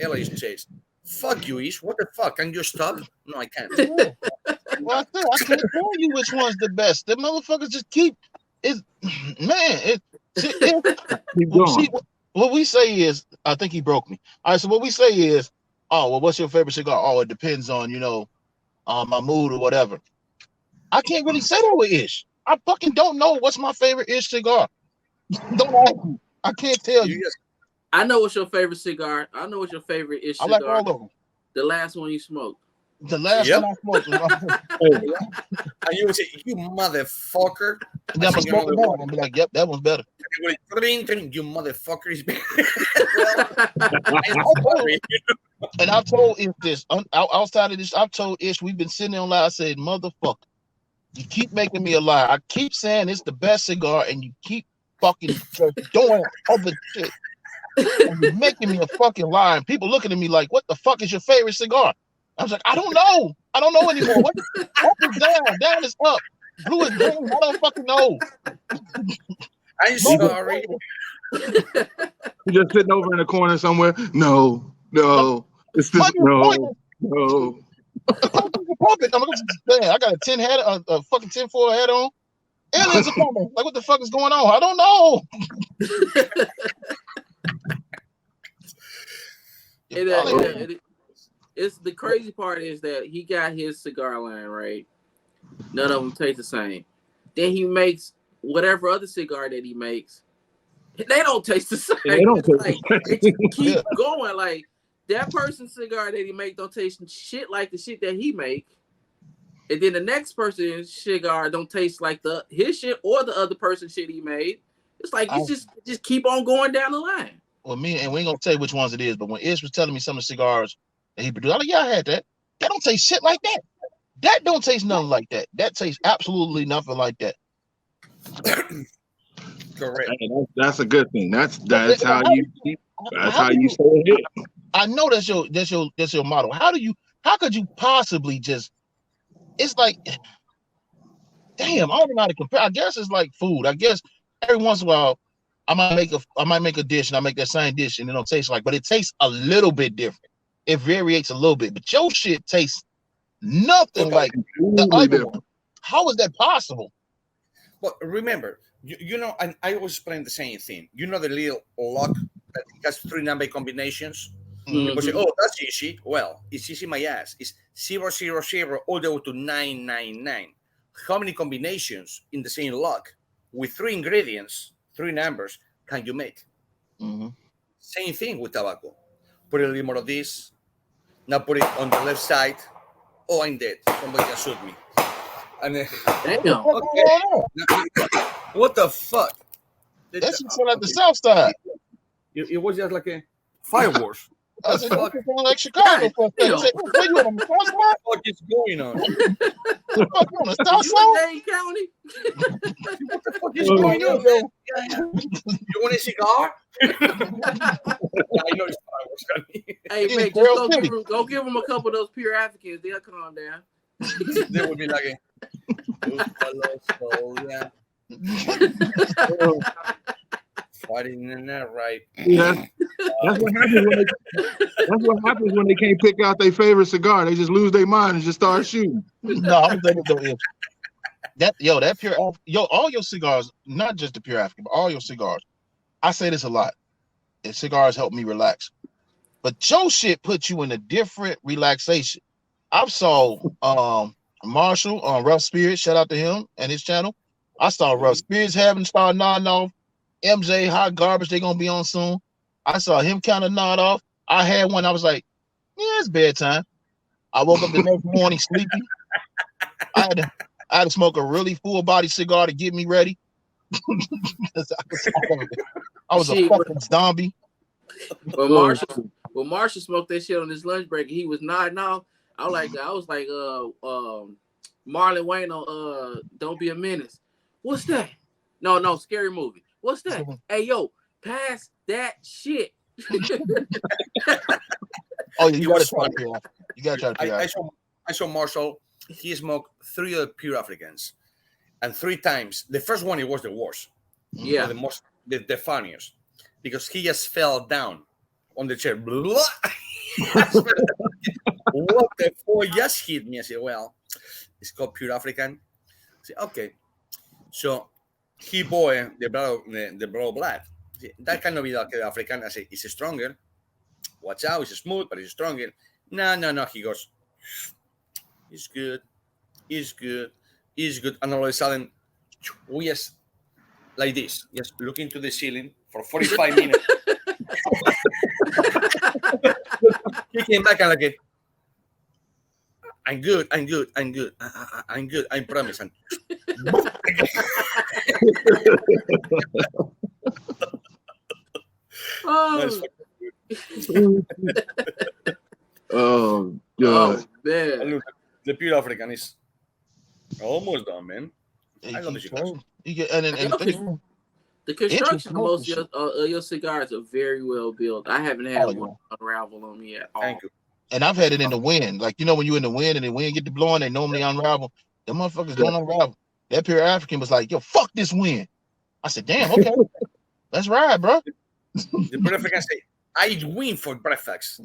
Ella says, fuck you, Ish. What the fuck? Can you stop? No, I can't. Well, I can't tell you which one's the best. The motherfuckers just keep it. Man, see, what we say is, I think he broke me. All right, so what we say is, oh, well, what's your favorite cigar? Oh, it depends on, my mood or whatever. I can't really say that with Ish. I fucking don't know what's my favorite Ish cigar. Don't ask me. I can't tell you. I know what's your favorite cigar. I know what's your favorite Ish cigar. I like all of them. The last one you smoked. The last one I smoked. And you would say, you motherfucker. And I'm smoking that one and be like, yep, that one's better. You motherfucker is better. And I told Ish this, outside of this, I've told Ish, we've been sitting on live, I said, motherfucker, you keep making me a liar. I keep saying it's the best cigar, and you keep fucking doing other shit. And you're making me a fucking liar. And people looking at me like, what the fuck is your favorite cigar? I was like, I don't know. I don't know anymore. What up is down is up. Blue is green. I don't fucking know. I'm sorry. You're just sitting over in the corner somewhere. No. It's this. No. I got a 10 hat, a fucking 10-4 hat on. Aliens are coming. Like, what the fuck is going on? I don't know. It's the crazy part is that he got his cigar line right. None of them taste the same. Then he makes whatever other cigar that he makes. They don't taste the same. They don't they just keep going. Like that person's cigar that he make don't taste shit like the shit that he make. And then the next person's cigar don't taste like his shit or the other person's shit he made. It's like you just keep on going down the line. Well, and we ain't gonna tell you which ones it is, but when Ish was telling me some of the cigars that he produced, I'm like, yeah, I had that. That don't taste shit like that. That don't taste nothing like that. That tastes absolutely nothing like that. Correct. Hey, that's a good thing. That's how you say it. I know that's your model. How could you possibly just? It's like, damn, I don't know how to compare. I guess it's like food. I guess every once in a while, I might make a dish and I make that same dish and it don't taste like, but it tastes a little bit different. It varies a little bit, but your shit tastes nothing like the other one. How is that possible? Well, remember, you know, and I always explain the same thing. You know the little lock that has 3 number combinations? Mm-hmm. People say, oh, that's easy. Well, it's easy my ass. It's 000 all the way to 999. How many combinations in the same lock with 3 ingredients, 3 numbers, can you make? Mm-hmm. Same thing with tobacco. Put a little more of this. Now put it on the left side. Oh, I'm dead. Somebody just shoot me. And then, damn. Okay. What the fuck? That shit sound like the South Side. It was just like a fireworks. I said, "You sound like Chicago for a second." I said, "Where you on the south side? What is going on? You on the south side?" Dane County. What the fuck is going on? Yeah. You want a cigar? I know it's fireworks. Hey, man, just go give him a couple of those pure Africans. They'll calm down. They would be like, fighting in that right. Yeah, that's what happens when they can't pick out their favorite cigar. They just lose their mind and just start shooting. No, I'm thinking that pure all your cigars, not just the pure African, but all your cigars. I say this a lot. And cigars help me relax, but your shit puts you in a different relaxation. I've saw Marshall on Rough Spirits. Shout out to him and his channel. I saw Rough Spirits start nodding off. MJ Hot Garbage, they gonna be on soon. I saw him kind of nod off. I had one. I was like, yeah, it's bedtime. I woke up the next morning sleepy. I had to smoke a really full body cigar to get me ready. I was a fucking zombie. But Marshall smoked that shit on his lunch break. And he was nodding off. I was like, Marlon Wayne on Don't Be a Menace. What's that? No, Scary Movie. What's that? Hey, yo, pass that shit. Oh, you gotta try it. You gotta try it. I saw Marshall. He smoked 3 other pure Africans, and 3 times. The first one, it was the worst. Yeah, the funniest, because he just fell down on the chair. What the fuck just hit me? I said, well, it's called pure African. I said, okay. So he bought the brown black. That kind of be like African. I say, it's stronger. Watch out, it's smooth, but it's stronger. No. He goes, it's good. And all of a sudden, we just like this, just look into the ceiling for 45 minutes. He came back and like, I'm good. I promise. And Oh God! Man. Look, the pure African is almost done, man. I love the cigars. The construction of most of your cigars are very well built. I haven't had one unravel on me at all. Thank you. And I've had it in the wind. Like, when you're in the wind and the wind get to blowing, they normally unravel. Them motherfuckers don't unravel. That pure African was like, yo, fuck this wind. I said, damn, okay. Let's ride, bro. The pure African say, I win for breakfast.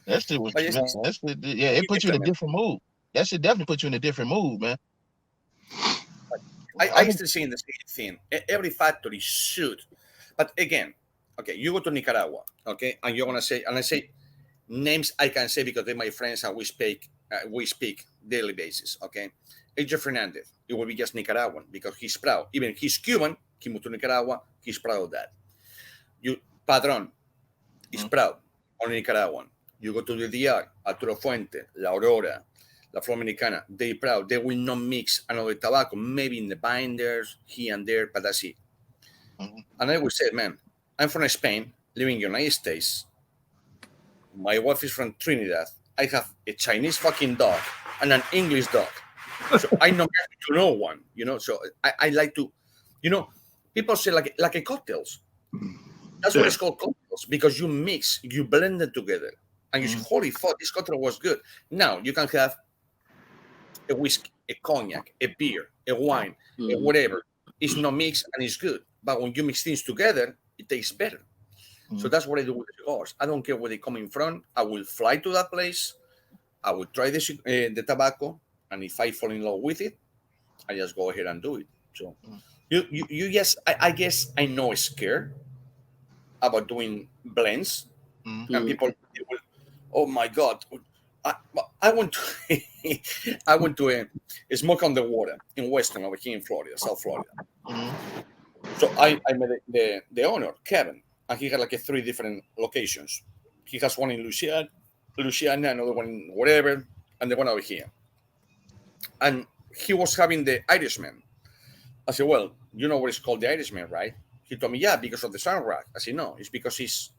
That shit was, it puts you in a different mood. That shit definitely puts you in a different mood, man. I used to say the same thing. Every factory should. But again, okay, you go to Nicaragua, okay, and you're gonna say, and I say names I can say because they're my friends and we speak daily basis, okay. AJ Fernandez, it will be just Nicaraguan because he's proud. Even he's Cuban, he moved to Nicaragua, he's proud of that. Padron is proud, only Nicaraguan. You go to the DR, Arturo Fuente, La Aurora, La Flor Dominicana, they proud. They will not mix another tobacco, maybe in the binders, here and there, but that's it. And I would say, man, I'm from Spain, living in the United States. My wife is from Trinidad. I have a Chinese fucking dog and an English dog. So I know to know one, So I like to, people say like a cocktails. That's what it's called, cocktails, because you mix, you blend them together. And you say, holy fuck, this cocktail was good. Now you can have a whiskey, a cognac, a beer, a wine, a whatever. It's not mixed and it's good. But when you mix things together, it tastes better. So that's what I do with the cigars. I don't care where they're coming from. I will fly to that place. I will try the tobacco. And if I fall in love with it, I just go ahead and do it. So you yes, I guess I know it's scared about doing blends. And people will, oh my God. I went to a smoke on the water in Western over here in Florida, South Florida. So I met the owner, Kevin, and he had like 3 different locations. He has one in Louisiana, another one in whatever, and the one over here. And he was having the Irishman. I said, well, you know what it's called, the Irishman, right? He told me, yeah, because of the sun rack. I said, no, it's because it's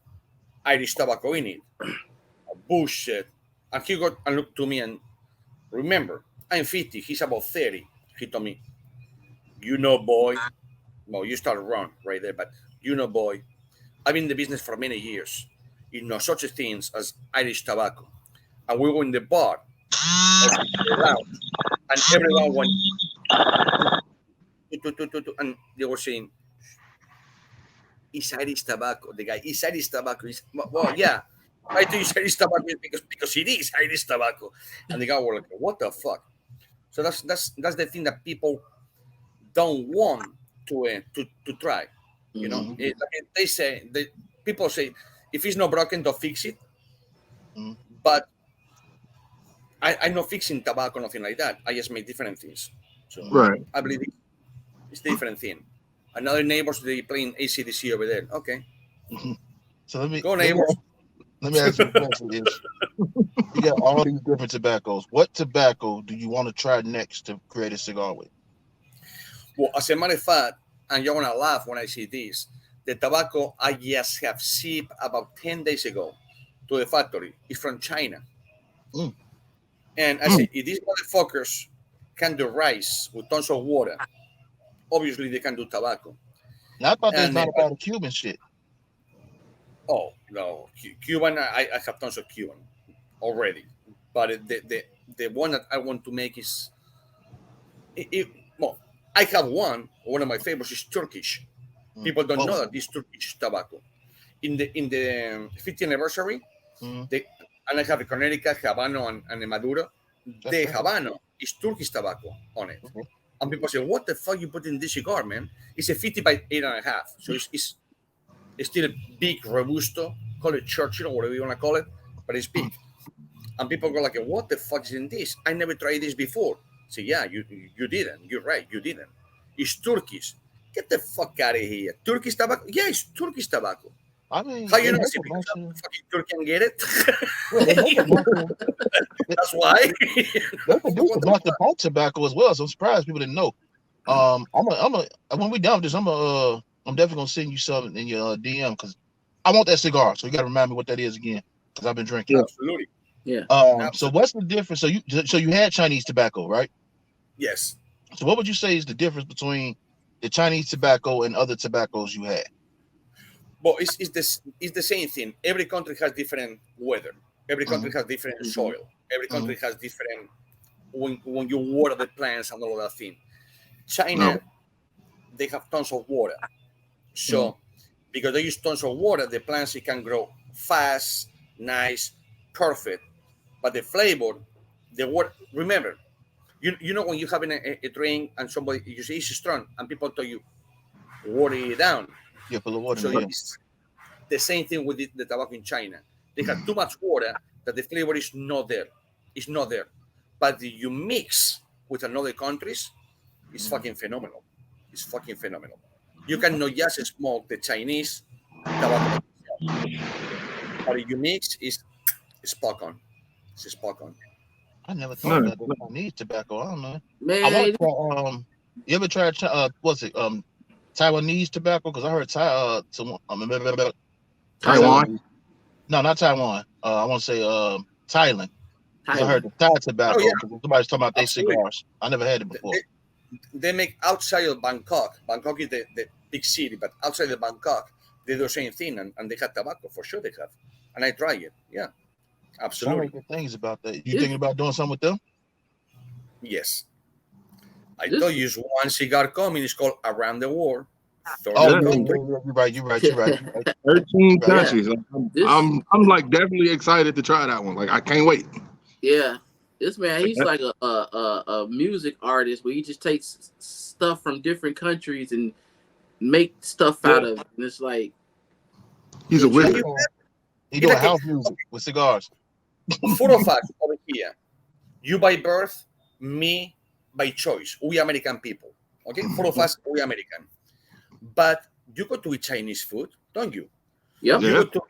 Irish tobacco in it. Bullshit. And he got and looked to me and remember, I'm 50, he's about 30. He told me, you know, boy. Well, you started wrong right there, but you know, boy, I've been in the business for many years. You know such a things as Irish tobacco. And we were in the bar, the lounge, and everyone went, and they were saying, it's Irish tobacco. The guy, it's Irish tobacco. Well, yeah. I do use Irish tobacco because it is Irish tobacco. And the guy was like, what the fuck? So that's the thing that people don't want to try. You know, they say people say if it's not broken, don't fix it. But I'm not fixing tobacco, nothing like that. I just make different things. So Right. I believe it's different thing. Another neighbors they playing ACDC over there. Okay, So let me go neighbors. let me ask you a question. You got all these different tobaccos. What tobacco do you want to try next to create a cigar with? Well, as a matter of fact, and you're gonna laugh when I see this. The tobacco I just have shipped about 10 days ago to the factory is from China. And I say, if these motherfuckers can do rice with tons of water, obviously they can do tobacco. Now, I thought that's not about the Cuban shit. Oh no, Cuban. I have tons of Cuban already, but the one that I want to make is well, I have one. One of my favorites is Turkish. People don't know that this Turkish tobacco. In the 50th anniversary, and I have a Connecticut, Habano, and a Maduro. The Habano is Turkish tobacco on it. And people say, what the fuck you put in this cigar, man? It's a 50 by 8.5. So it's still a big, robusto, call it Churchill or whatever you want to call it, but it's big. And people go like, what the fuck is in this? I never tried this before. Say, yeah, you didn't. You're right, you didn't. It's Turkish. Get the fuck out of here. Turkish tobacco? Yeah, it's Turkish tobacco. I mean, how you know it's fucking Turkey and get it? That's why. They produce a bunch of pipe tobacco as well, so I'm surprised people didn't know. When we done with this, I'm definitely gonna send you something in your DM because I want that cigar. So you gotta remind me what that is again because I've been drinking. Absolutely. Yeah. So what's the difference? So you had Chinese tobacco, right? Yes. So what would you say is the difference between the Chinese tobacco and other tobaccos you had? Well, it's the same thing. Every country has different weather. Every country has different soil. Every country has different when you water the plants and all of that thing. China, they have tons of water. So because they use tons of water, the plants it can grow fast, nice, perfect. But the flavor, the water. Remember, you know when you're having a drink and somebody you say it's strong and people tell you water it down. Yeah, put the water So in it. it's the same thing with the tobacco in China. They have too much water that the flavor is not there. It's not there. But you mix with another countries, it's fucking phenomenal. It's fucking phenomenal. You cannot just smoke the Chinese tobacco. But if you mix, it's spot on. It's spot on. I never thought about the Chinese tobacco. I don't know. Man, I want to try, you ever tried what's it? Taiwanese tobacco? Because I heard Taiwan? No, not Taiwan. I want to say Thailand. I heard the Thai tobacco. Somebody's talking about their cigars. I never had it before. They make outside of Bangkok. Bangkok is the big city, but outside of Bangkok, they do the same thing, and they have tobacco for sure. They have, and I try it. Yeah, absolutely. Good things about that. You thinking about doing something with them? Yes. I told you, one cigar coming. It's called Around the World. You're right. 13 countries. I'm like definitely excited to try that one. Like I can't wait. Yeah, this man, he's like a music artist where he just takes stuff from different countries and make stuff out of it. And it's like he's a wizard. He doing house music with cigars. 4 of us over here. You by birth, me by choice. We American people. Okay, 4 of us, we American. But you go to eat Chinese food, don't you? Yep. You go to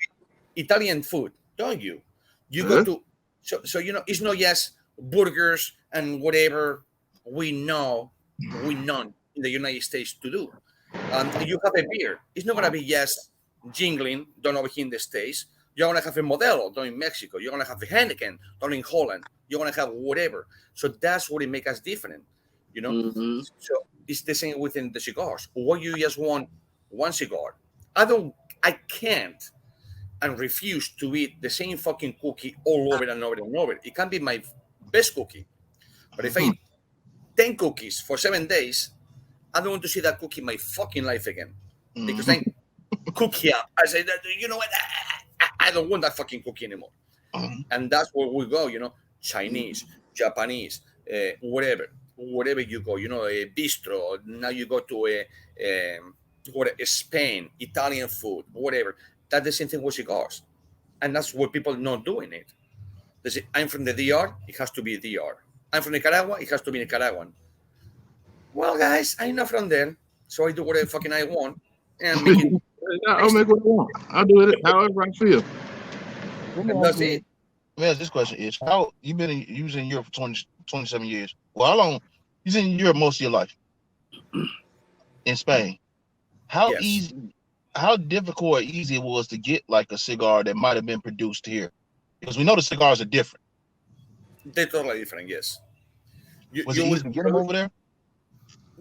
Italian food, don't you? You go to so you know it's not just burgers and whatever we know in the United States to do. and you have a beer. It's not gonna be just jingling done over here in the States. You're gonna have a Modelo done in Mexico. You're gonna have a Heineken done in Holland. You're gonna have whatever. So that's what it makes us different, you know. Mm-hmm. So it's the same within the cigars. Or you just want one cigar. I can't and refuse to eat the same fucking cookie all over and over and over. It can be my best cookie, but if I eat 10 cookies for 7 days, I don't want to see that cookie in my fucking life again. Because I cookie up. I say that, you know what? I don't want that fucking cookie anymore. And that's where we go, you know, Chinese, Japanese, whatever you go, you know, a bistro. Now you go to Spain, Italian food, whatever. That's the same thing with cigars. And that's what people not doing it. They say, I'm from the DR, it has to be DR. I'm from Nicaragua, it has to be Nicaraguan. Well, guys, I'm not from there, so I do whatever fucking I want. And I'll make what I want. I'll do it however I feel. And that's it. Let me ask this question: Is how you've been using Europe for 27 years? Well, how long you've been in Europe most of your life? In Spain, how easy, how difficult or easy it was to get like a cigar that might have been produced here? Because we know the cigars are different. They're totally different, yes. Was it easy to get them over there?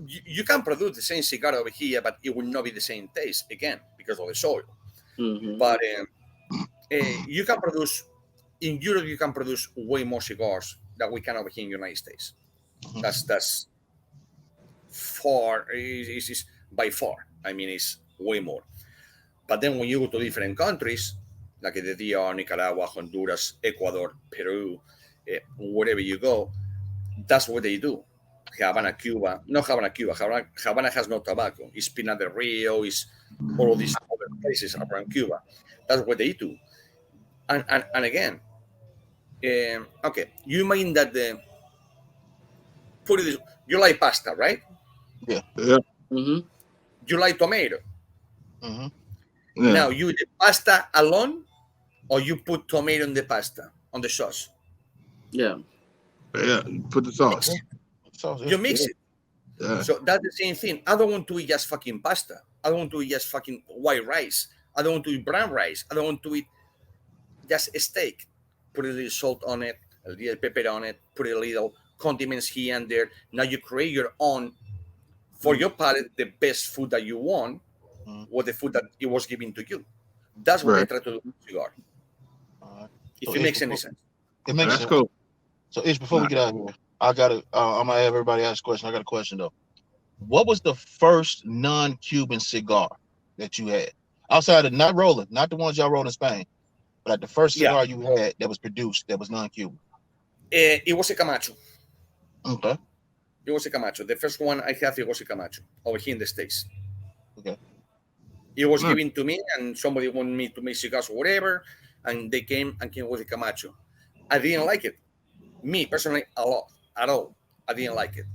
You can produce the same cigar over here, but it will not be the same taste again because of the soil. Mm-hmm. But you can produce in Europe. You can produce way more cigars than we can over here in the United States. That's far. Is by far. I mean, it's way more. But then when you go to different countries, like the DR, Nicaragua, Honduras, Ecuador, Peru, wherever you go, that's what they do. Havana, Cuba. Not Havana, Cuba. Havana has no tobacco. It's Pinar del Rio. It's all of these other places around Cuba. That's what they do. And again, okay, you mean that put it this, you like pasta, right? Yeah. Mm-hmm. You like tomato. Yeah. Now you eat the pasta alone, or you put tomato in the pasta on the sauce. Yeah. Yeah. Put the sauce. You mix it. Yeah. So that's the same thing. I don't want to eat just fucking pasta. I don't want to eat just fucking white rice. I don't want to eat brown rice. I don't want to eat just a steak. Put a little salt on it, a little pepper on it, put a little condiments here and there. Now you create your own, for your palate, the best food that you want, or the food that it was given to you. That's what I try to do with cigar. If it makes any sense. It makes sense. Cool. So Ish, before we get out of here, I'm gonna have everybody ask a question. I got a question though. What was the first non-Cuban cigar that you had? Outside of not rolling, not the ones y'all rolled in Spain, but like the first cigar you had that was produced that was non-Cuban? It was a Camacho. Okay. It was a Camacho. The first one I have, it was a Camacho over here in the States. Okay. It was given to me, and somebody wanted me to make cigars or whatever, and they came with a Camacho. I didn't like it. Me, personally, a lot. At all. I didn't like it.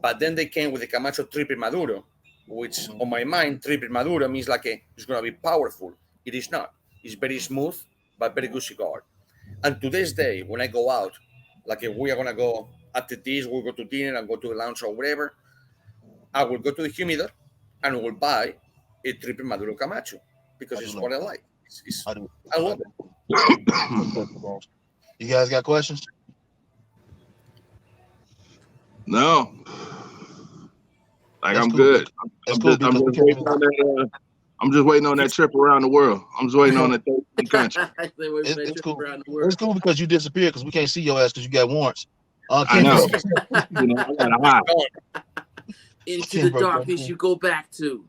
But then they came with the Camacho Triple Maduro, which on my mind, Triple Maduro means like it's going to be powerful. It is not. It's very smooth, but very good cigar. And to this day, when I go out, like if we are going to go after this, we'll go to dinner and go to the lounge or whatever, I will go to the humidor and will buy a Triple Maduro Camacho because it's what I like. I love it. You guys got questions? No. Like, I'm good. I'm just waiting on that trip around the world. I'm just waiting on that 13 country. It's cool. It's cool because you disappeared because we can't see your ass because you got warrants. I know. You know, I gotta hide. Into the darkness you go back to.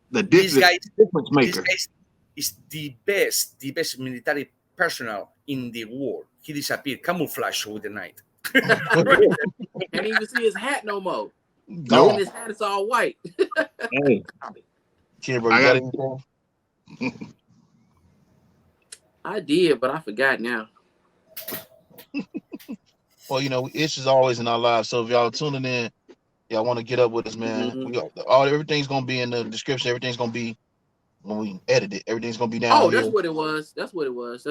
This guy is the best military personnel in the world. He disappeared, camouflage with the night. Can't even see his hat no more. No. And his hat is all white. Hey. Kimber, you got anything? I did, but I forgot now. Well, you know, Ish is always in our lives. So if y'all tuning in, y'all want to get up with us, man. Mm-hmm. Everything's gonna be in the description. Everything's gonna be when we edit it. Everything's gonna be down. Oh, that's what it was. That's what it was.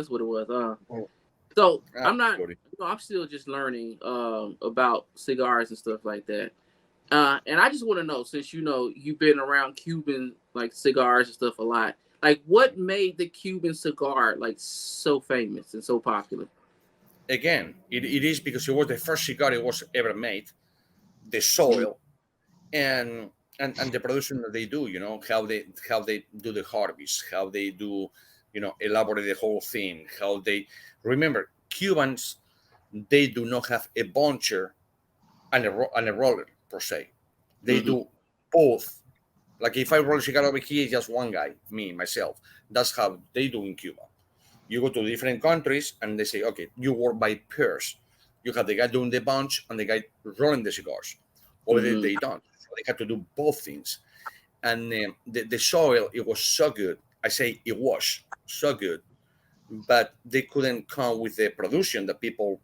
So I'm not. I'm still just learning about cigars and stuff like that. And I just want to know, since you've been around Cuban like cigars and stuff a lot, like what made the Cuban cigar like so famous and so popular? Again, it is because it was the first cigar it was ever made. The soil and the production that they do, how they do the harvest, how they do, elaborate the whole thing, how they remember Cubans, they do not have a buncher and a roller per se. They do both. Like if I roll a cigar over here, it's just one guy, me, myself. That's how they do in Cuba. You go to different countries and they say, okay, you work by pairs. You have the guy doing the bunch and the guy rolling the cigars. Or they don't. So they had to do both things. And the soil, it was so good. I say it was so good, but they couldn't come with the production that people,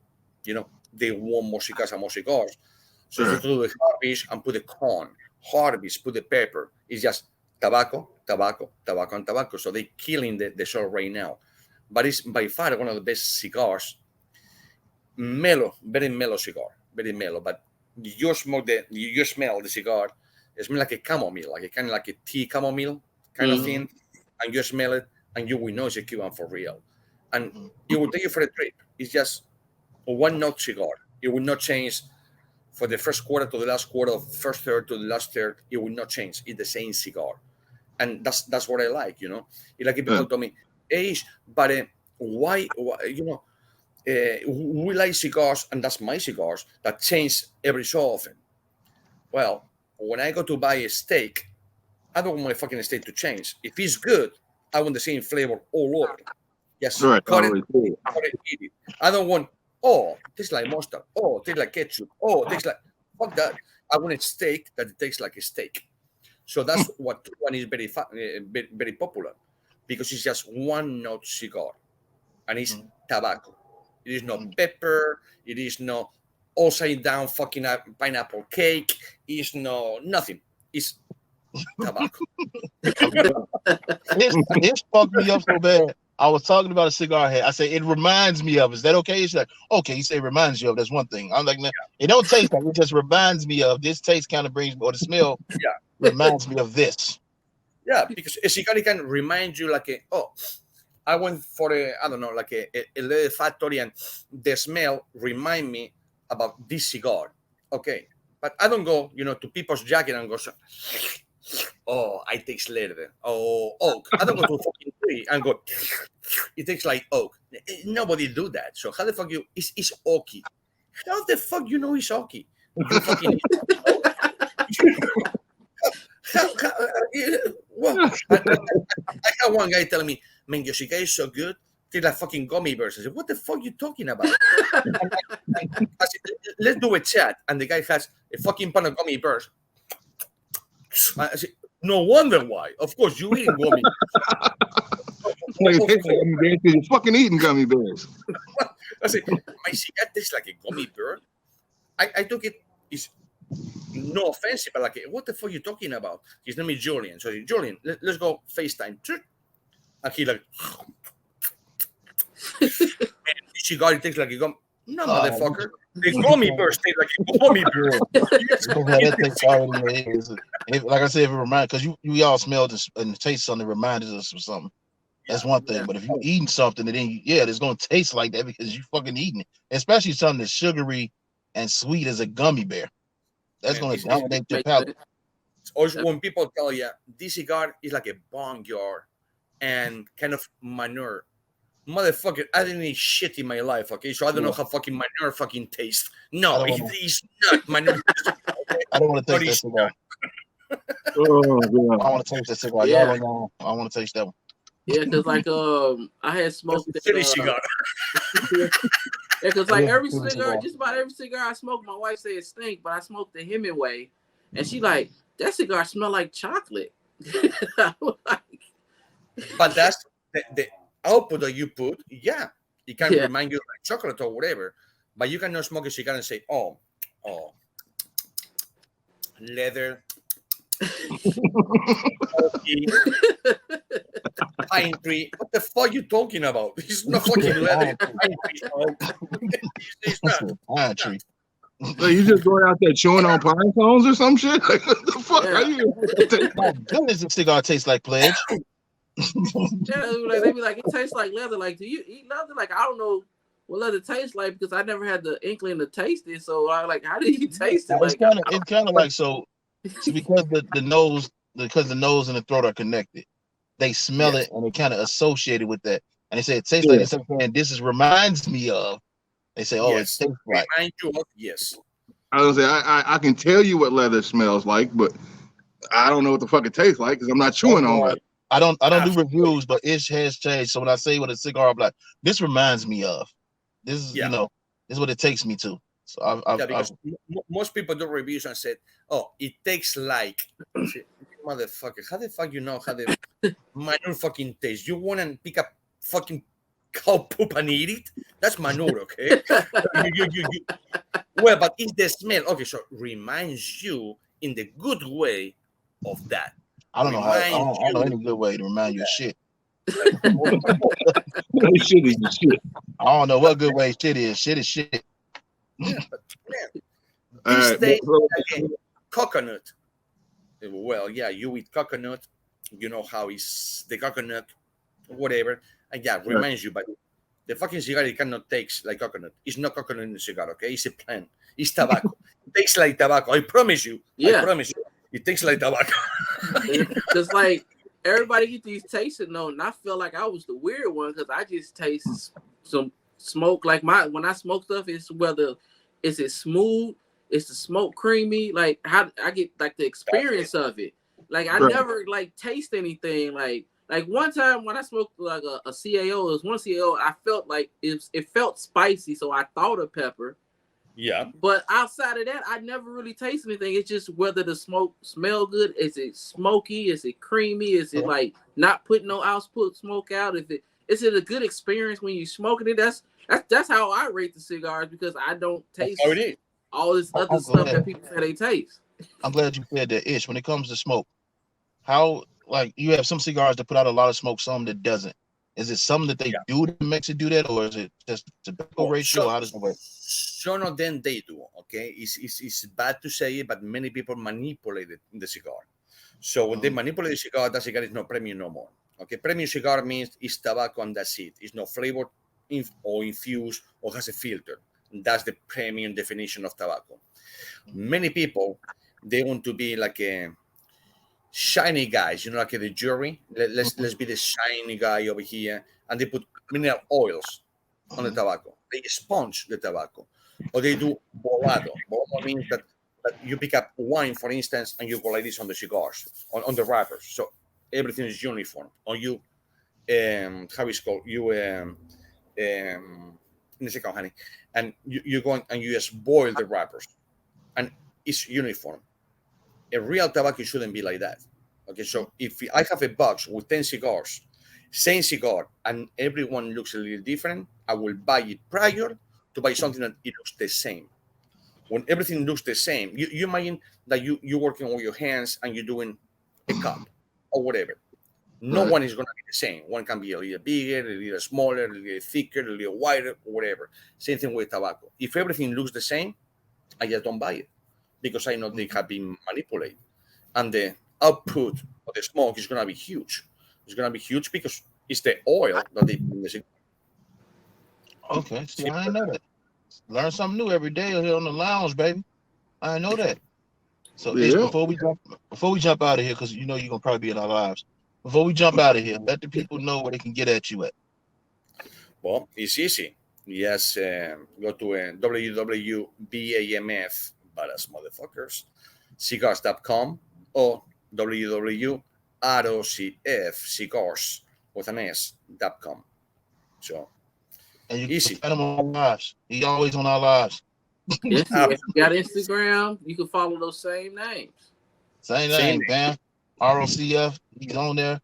they want more cigars and more cigars. So they do the harvest and put the corn, harvest, put the pepper. It's just tobacco, tobacco, tobacco, and tobacco. So they're killing the soil right now. But it's by far one of the best cigars. Mellow, very mellow cigar, very mellow. But you smell the cigar. It smells like a chamomile, like a kind of like a tea chamomile kind of thing, and you smell it, and you will know it's a Cuban for real. And it will take you for a trip. It's just a one-note cigar. It will not change for the first quarter to the last quarter, first third to the last third. It will not change. It's the same cigar, and that's what I like. It's like if people told me, "Hey, but why? We like cigars, and that's my cigars that change every so often." Well, when I go to buy a steak, I don't want my fucking steak to change. If it's good, I want the same flavor all over. Yes, cut it, eat it. I don't want, it tastes like mustard. Oh, it tastes like ketchup. Oh, it tastes like, fuck that. I want a steak that it tastes like a steak. So that's what one is very, very popular, because it's just one note cigar, and it's tobacco. It is no pepper. It is no upside down fucking pineapple cake. It's no nothing. It's tobacco. This fucked me up so bad. I was talking about a cigar I had. I said, it reminds me of. Is that okay? It's like, okay, you say it reminds you of. That's one thing. I'm like, man, it don't taste like it. Just reminds me of. This taste kind of brings, or the smell reminds me of this. Yeah, because a cigar can remind you like I went for a leather factory, and the smell remind me about this cigar. Okay, but I don't go, to people's jacket and go, I taste leather. Oh, oak. I don't go to a fucking tree and go, it tastes like oak. Nobody do that. So how the fuck it's oaky? How the fuck you know it's oaky? You fucking I had one guy telling me, man, your cigar is so good, they're like fucking gummy bears. I said, what the fuck are you talking about? I said, let's do a chat. And the guy has a fucking pan of gummy bears. I said, no wonder why. Of course, you eat gummy bears. You're fucking eating gummy bears. I said, my cigar tastes like a gummy bear. I took it. It's no offensive, but like, what the fuck are you talking about? His name is Julian. So I said, Julian, let's go FaceTime. And he like, man, this cigar tastes like a gum. No, motherfucker. The gummy bears taste like a gummy bear. Like I said, if it reminds, because you all smelled this and taste something that reminded us of something. That's one thing. But if you're eating something, and then it's going to taste like that because you fucking eating it. Especially something that's sugary and sweet as a gummy bear. That's going to dominate your palate. Also, when people tell you this cigar is like a boneyard and kind of manure, motherfucker, I didn't eat shit in my life, okay? So I don't know how fucking manure fucking tastes. No, it's not manure. I don't want to taste that cigar. I want to taste that cigar. Yeah. Y'all don't know. I want to taste that one. Yeah, because like I had smoked that cigar. Because like every cigar, just about every cigar I smoke, my wife said it stink, but I smoked the Hemingway, and she like, that cigar smell like chocolate. But that's the output that you put. Yeah, it can remind you of like chocolate or whatever, but you cannot smoke a cigar and say, oh, leather. Pine tree. What the fuck are you talking about? It's not fucking leather. Pine tree. It's not. Pine tree. So you just going out there chewing on pine cones or some shit? Like, what the fuck? Yeah. How you? My goodness, the cigar tastes like Pledge. Yeah, they be like, it tastes like leather. Like, do you eat leather? Like, I don't know what leather tastes like because I never had the inkling to taste it. So I like, how did you taste it? It's Like, kind of like so because the nose and the throat are connected. They smell it and they kind of associated with that. And they say it tastes like this. And this reminds me of. They say, oh, Yes. it tastes like. Remind you of, yes. I was say I can tell you what leather smells like, but I don't know what the fuck it tastes like because I'm not chewing on leather. I don't do reviews, but Ish has changed. So when I say what a cigar, I'm like, this reminds me of. This is this is what it takes me to. So because most people do reviews and said, "Oh, it takes like." Say, motherfucker, how the fuck you know how the manure fucking tastes? You want to pick up fucking cow poop and eat it? That's manure, okay? Well, but it's the smell. Okay, so reminds you in the good way of that. I don't know any good way to remind you of shit. Shit is shit. I don't know what good way shit is. Shit is shit. Yeah, but man, this tastes like coconut. Well, yeah, you eat coconut. You know how it's the coconut, whatever. And yeah, reminds you, but the fucking cigar it cannot taste like coconut. It's not coconut in the cigar, okay? It's a plant. It's tobacco. It tastes like tobacco. I promise you. Yeah. I promise you. It tastes like tobacco. Just like everybody get these tasting notes, and I feel like I was the weird one because I just taste some smoke. Like when I smoke stuff, it's whether is it smooth, is the smoke creamy, like how I get like the experience of it. Like I never like taste anything like one time when I smoked like a CAO, it was one CAO, I felt like it felt spicy, so I thought of pepper. Yeah. But outside of that, I never really taste anything. It's just whether the smoke smell good. Is it smoky? Is it creamy? Is it like not putting no output smoke out? Is it a good experience when you smoking it? That's how I rate the cigars because I don't taste all this other stuff that people say they taste. I'm glad you said that, Ish. When it comes to smoke, how like you have some cigars that put out a lot of smoke, some that doesn't. Is it something that they do that makes it do that, or is it just tobacco ratio? How does it work? Some of them they do. Okay, it's bad to say it, but many people manipulate it in the cigar. So when they manipulate the cigar, that cigar is not premium no more. Okay, premium cigar means it's tobacco and that's it. It's not flavored or infused or has a filter. That's the premium definition of tobacco. Many people they want to be like a shiny guys, you know, like the jury. Let's be the shiny guy over here, and they put mineral oils on the tobacco. They sponge the tobacco, or they do bolado. Bolado means that you pick up wine, for instance, and you go like this on the cigars, on the wrappers, so everything is uniform. Or you, how is called? You in the second, honey, and you go and you just boil the wrappers, and it's uniform. A real tobacco shouldn't be like that. Okay, so if I have a box with 10 cigars, same cigar, and everyone looks a little different, I will buy it prior to buy something that it looks the same. When everything looks the same, you imagine that you're working with your hands and you're doing a cup or whatever. No one is going to be the same. One can be a little bigger, a little smaller, a little thicker, a little wider, whatever. Same thing with tobacco. If everything looks the same, I just don't buy it, because I know they have been manipulated, and the output of the smoke is going to be huge. It's going to be huge because it's the oil that they put in the cigar. Okay, see, I didn't know that. Learn something new every day here on the lounge, baby. I didn't know that. So Ish, before we jump out of here, because you know you're gonna probably be in our lives. Before we jump out of here, let the people know where they can get at you at. Well, it's easy. Yes, go to www.bamf, badass motherfuckers, cigars.com, or www.rocf, with an S.com. So, and you easy. can find him on lives. He always on our lives. Yes, if you got Instagram, you can follow those same names. Same name, Bam. ROCF. He's on there.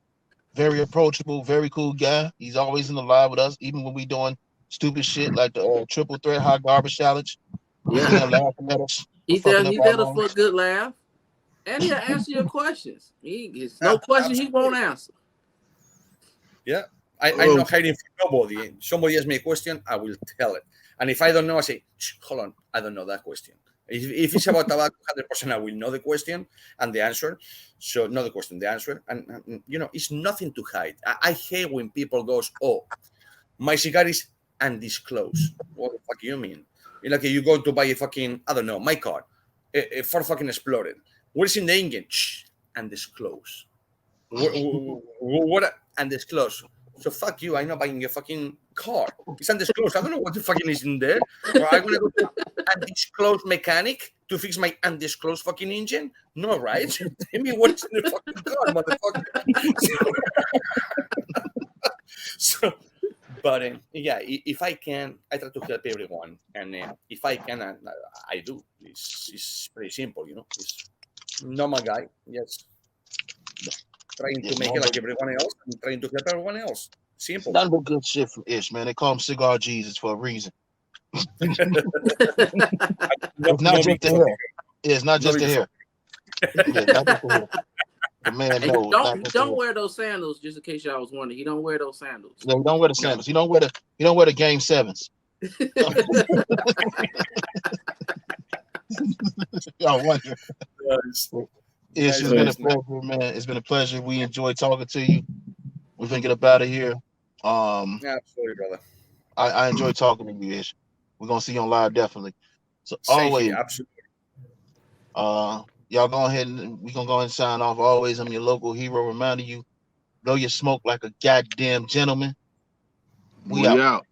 Very approachable, very cool guy. He's always in the live with us, even when we doing stupid shit like the triple threat hot garbage challenge. Yeah, laughing at us. He's there for a good laugh, and he'll answer your questions. It's no question he won't answer. Yeah, I'm not hiding from nobody. Somebody asks me a question, I will tell it. And if I don't know, I say, hold on, I don't know that question. If it's about tobacco, 100% I will know the question and the answer. So not the question, the answer. And you know, it's nothing to hide. I hate when people goes, oh, my cigar is undisclosed. What the fuck you mean? Like you go to buy a fucking, I don't know, my car. A Ford fucking exploded. What's in the engine? Shh, undisclosed. What undisclosed? So fuck you, I'm not buying a fucking car. It's undisclosed. I don't know what the fucking is in there. Or I'm gonna go to undisclosed mechanic to fix my undisclosed fucking engine? No, right? Tell me what's in the fucking car, motherfucker. So but yeah, if I can, I try to help everyone, and if I can, I do. It's pretty simple, you know. It's normal guy, yes, trying to make it like everyone else, and trying to help everyone else. Simple. Nothing but good shit from Ish, man. They call him Cigar Jesus for a reason. It's not just the hair. It's not just the hair. Yeah, not just the hair. The man knows. Don't wear those sandals, just in case y'all was wondering. He don't wear those sandals. No, he don't wear the sandals. He don't wear the game sevens. Y'all wonder. It's just been a pleasure, man. It's been a pleasure. We enjoyed talking to you. We're gonna get up out of here. Absolutely, brother. I enjoy talking to you, Ish. We're gonna see you on live, definitely. So Same always, here, absolutely. Y'all go ahead and we're gonna go ahead and sign off. Always, I'm your local hero, reminding you, blow your smoke like a goddamn gentleman. We out.